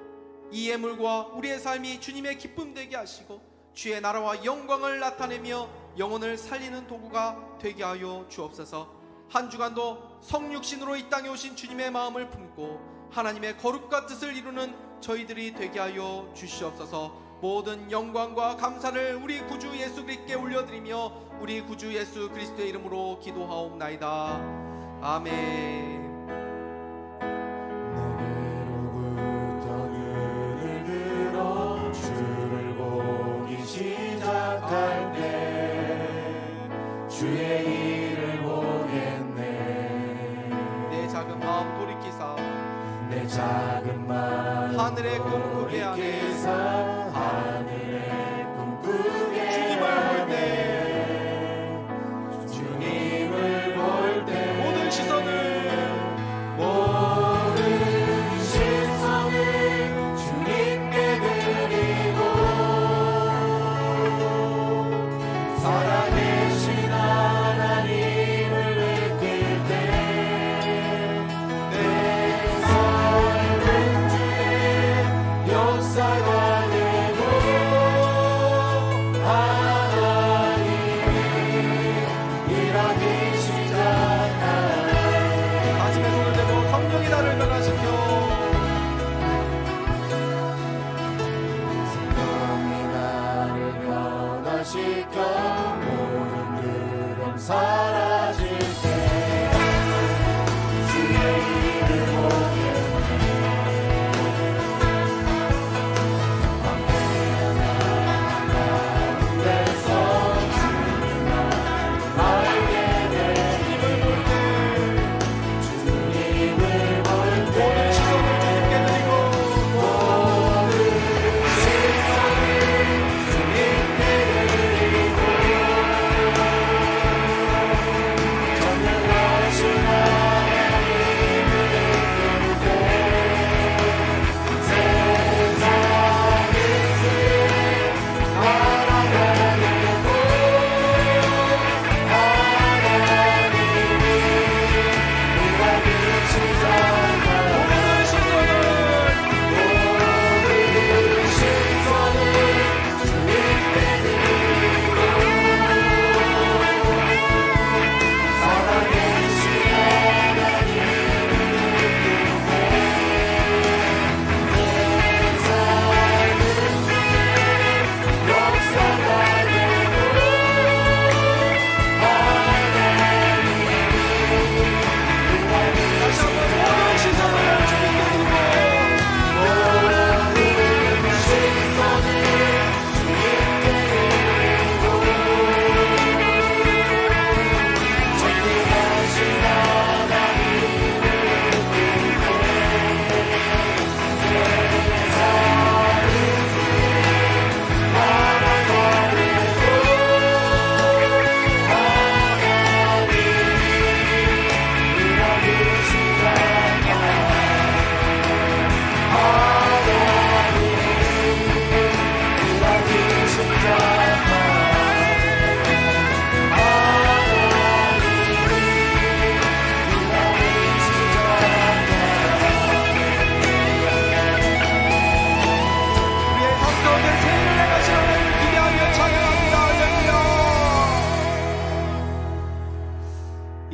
B: 이 예물과 우리의 삶이 주님의 기쁨 되게 하시고 주의 나라와 영광을 나타내며 영혼을 살리는 도구가 되게 하여 주옵소서. 한 주간도 성육신으로 이 땅에 오신 주님의 마음을 품고 하나님의 거룩과 뜻을 이루는 저희들이 되게 하여 주시옵소서. 모든 영광과 감사를 우리 구주 예수 그리스도께 올려드리며 우리 구주 예수 그리스도의 이름으로 기도하옵나이다. 아멘.
E: 내게로부터 눈을 들어 주를 보기 시작할 때 주의 일을 보겠네.
B: 내 작은 마음 돌이키사
E: 내 작은 마음
B: 하늘의 꿈꾸게 하네.
E: 하늘의 꿈꾸게
B: 주님을 볼 때
E: 주님을 볼 때
B: 모든 시선을
E: 주님께 드리고 살아계신 하나님을 느낄 때 내 삶은 주의 역사가 되고 하나님이 일하기 시작하네.
B: 가슴에 손을 대고 성령이 나를 변화시켜
E: 성령이 나를 변화시켜 모든 두려움 사라질 때 주의 일을 보겠네. 황폐한 가운데서 주님을 알게 돼. 주님을 볼 때
B: 시선을 주님께 드리고
E: 주님께 드리고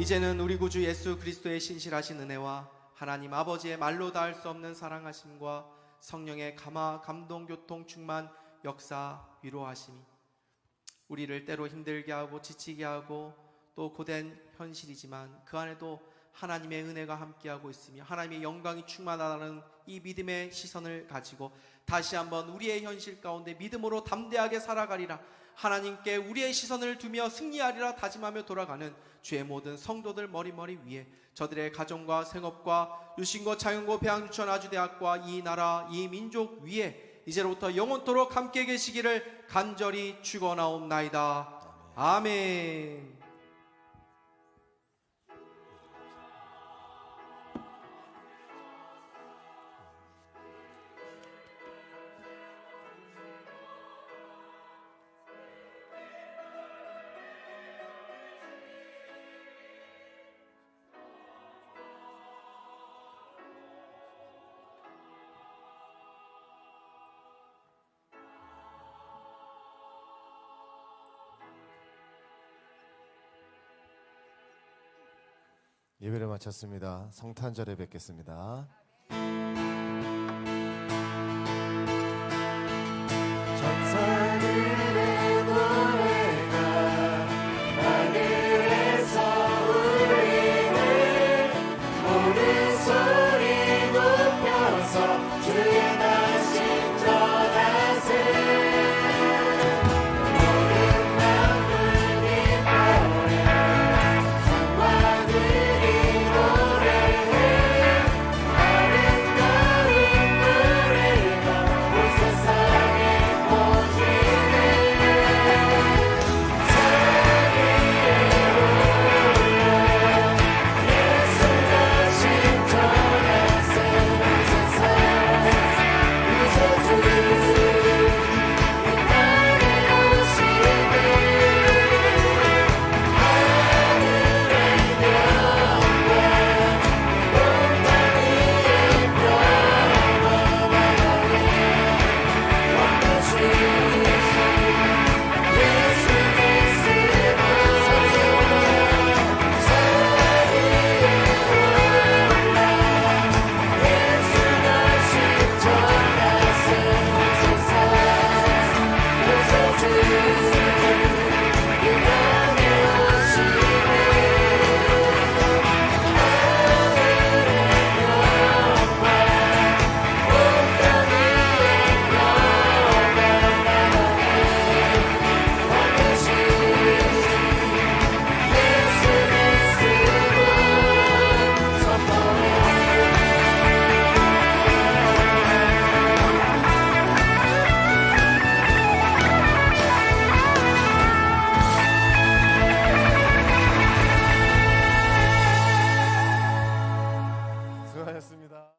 B: 이제는 우리 구주 예수 그리스도의 신실하신 은혜와 하나님 아버지의 말로 닿을 수 없는 사랑하심과 성령의 감화 감동 교통 충만 역사 위로하심이 우리를 때로 힘들게 하고 지치게 하고 또 고된 현실이지만 그 안에도 하나님의 은혜가 함께하고 있으며 하나님의 영광이 충만하다는 이 믿음의 시선을 가지고 다시 한번 우리의 현실 가운데 믿음으로 담대하게 살아가리라, 하나님께 우리의 시선을 두며 승리하리라 다짐하며 돌아가는 주의 모든 성도들 머리머리 위에 저들의 가정과 생업과 유신고 차용고 배양유치원 아주대학과 이 나라 이 민족 위에 이제로부터 영원토록 함께 계시기를 간절히 축원하옵나이다. 아멘.
C: 예배를 마쳤습니다. 성탄절에 뵙겠습니다.
E: 전사들의 노래가 하늘에서 울리네. 모든 소리 높여서 주의 나신 전하세. 모든 나무잎 노래 상과들이 노래해. 아름다운 노래가 온 세상에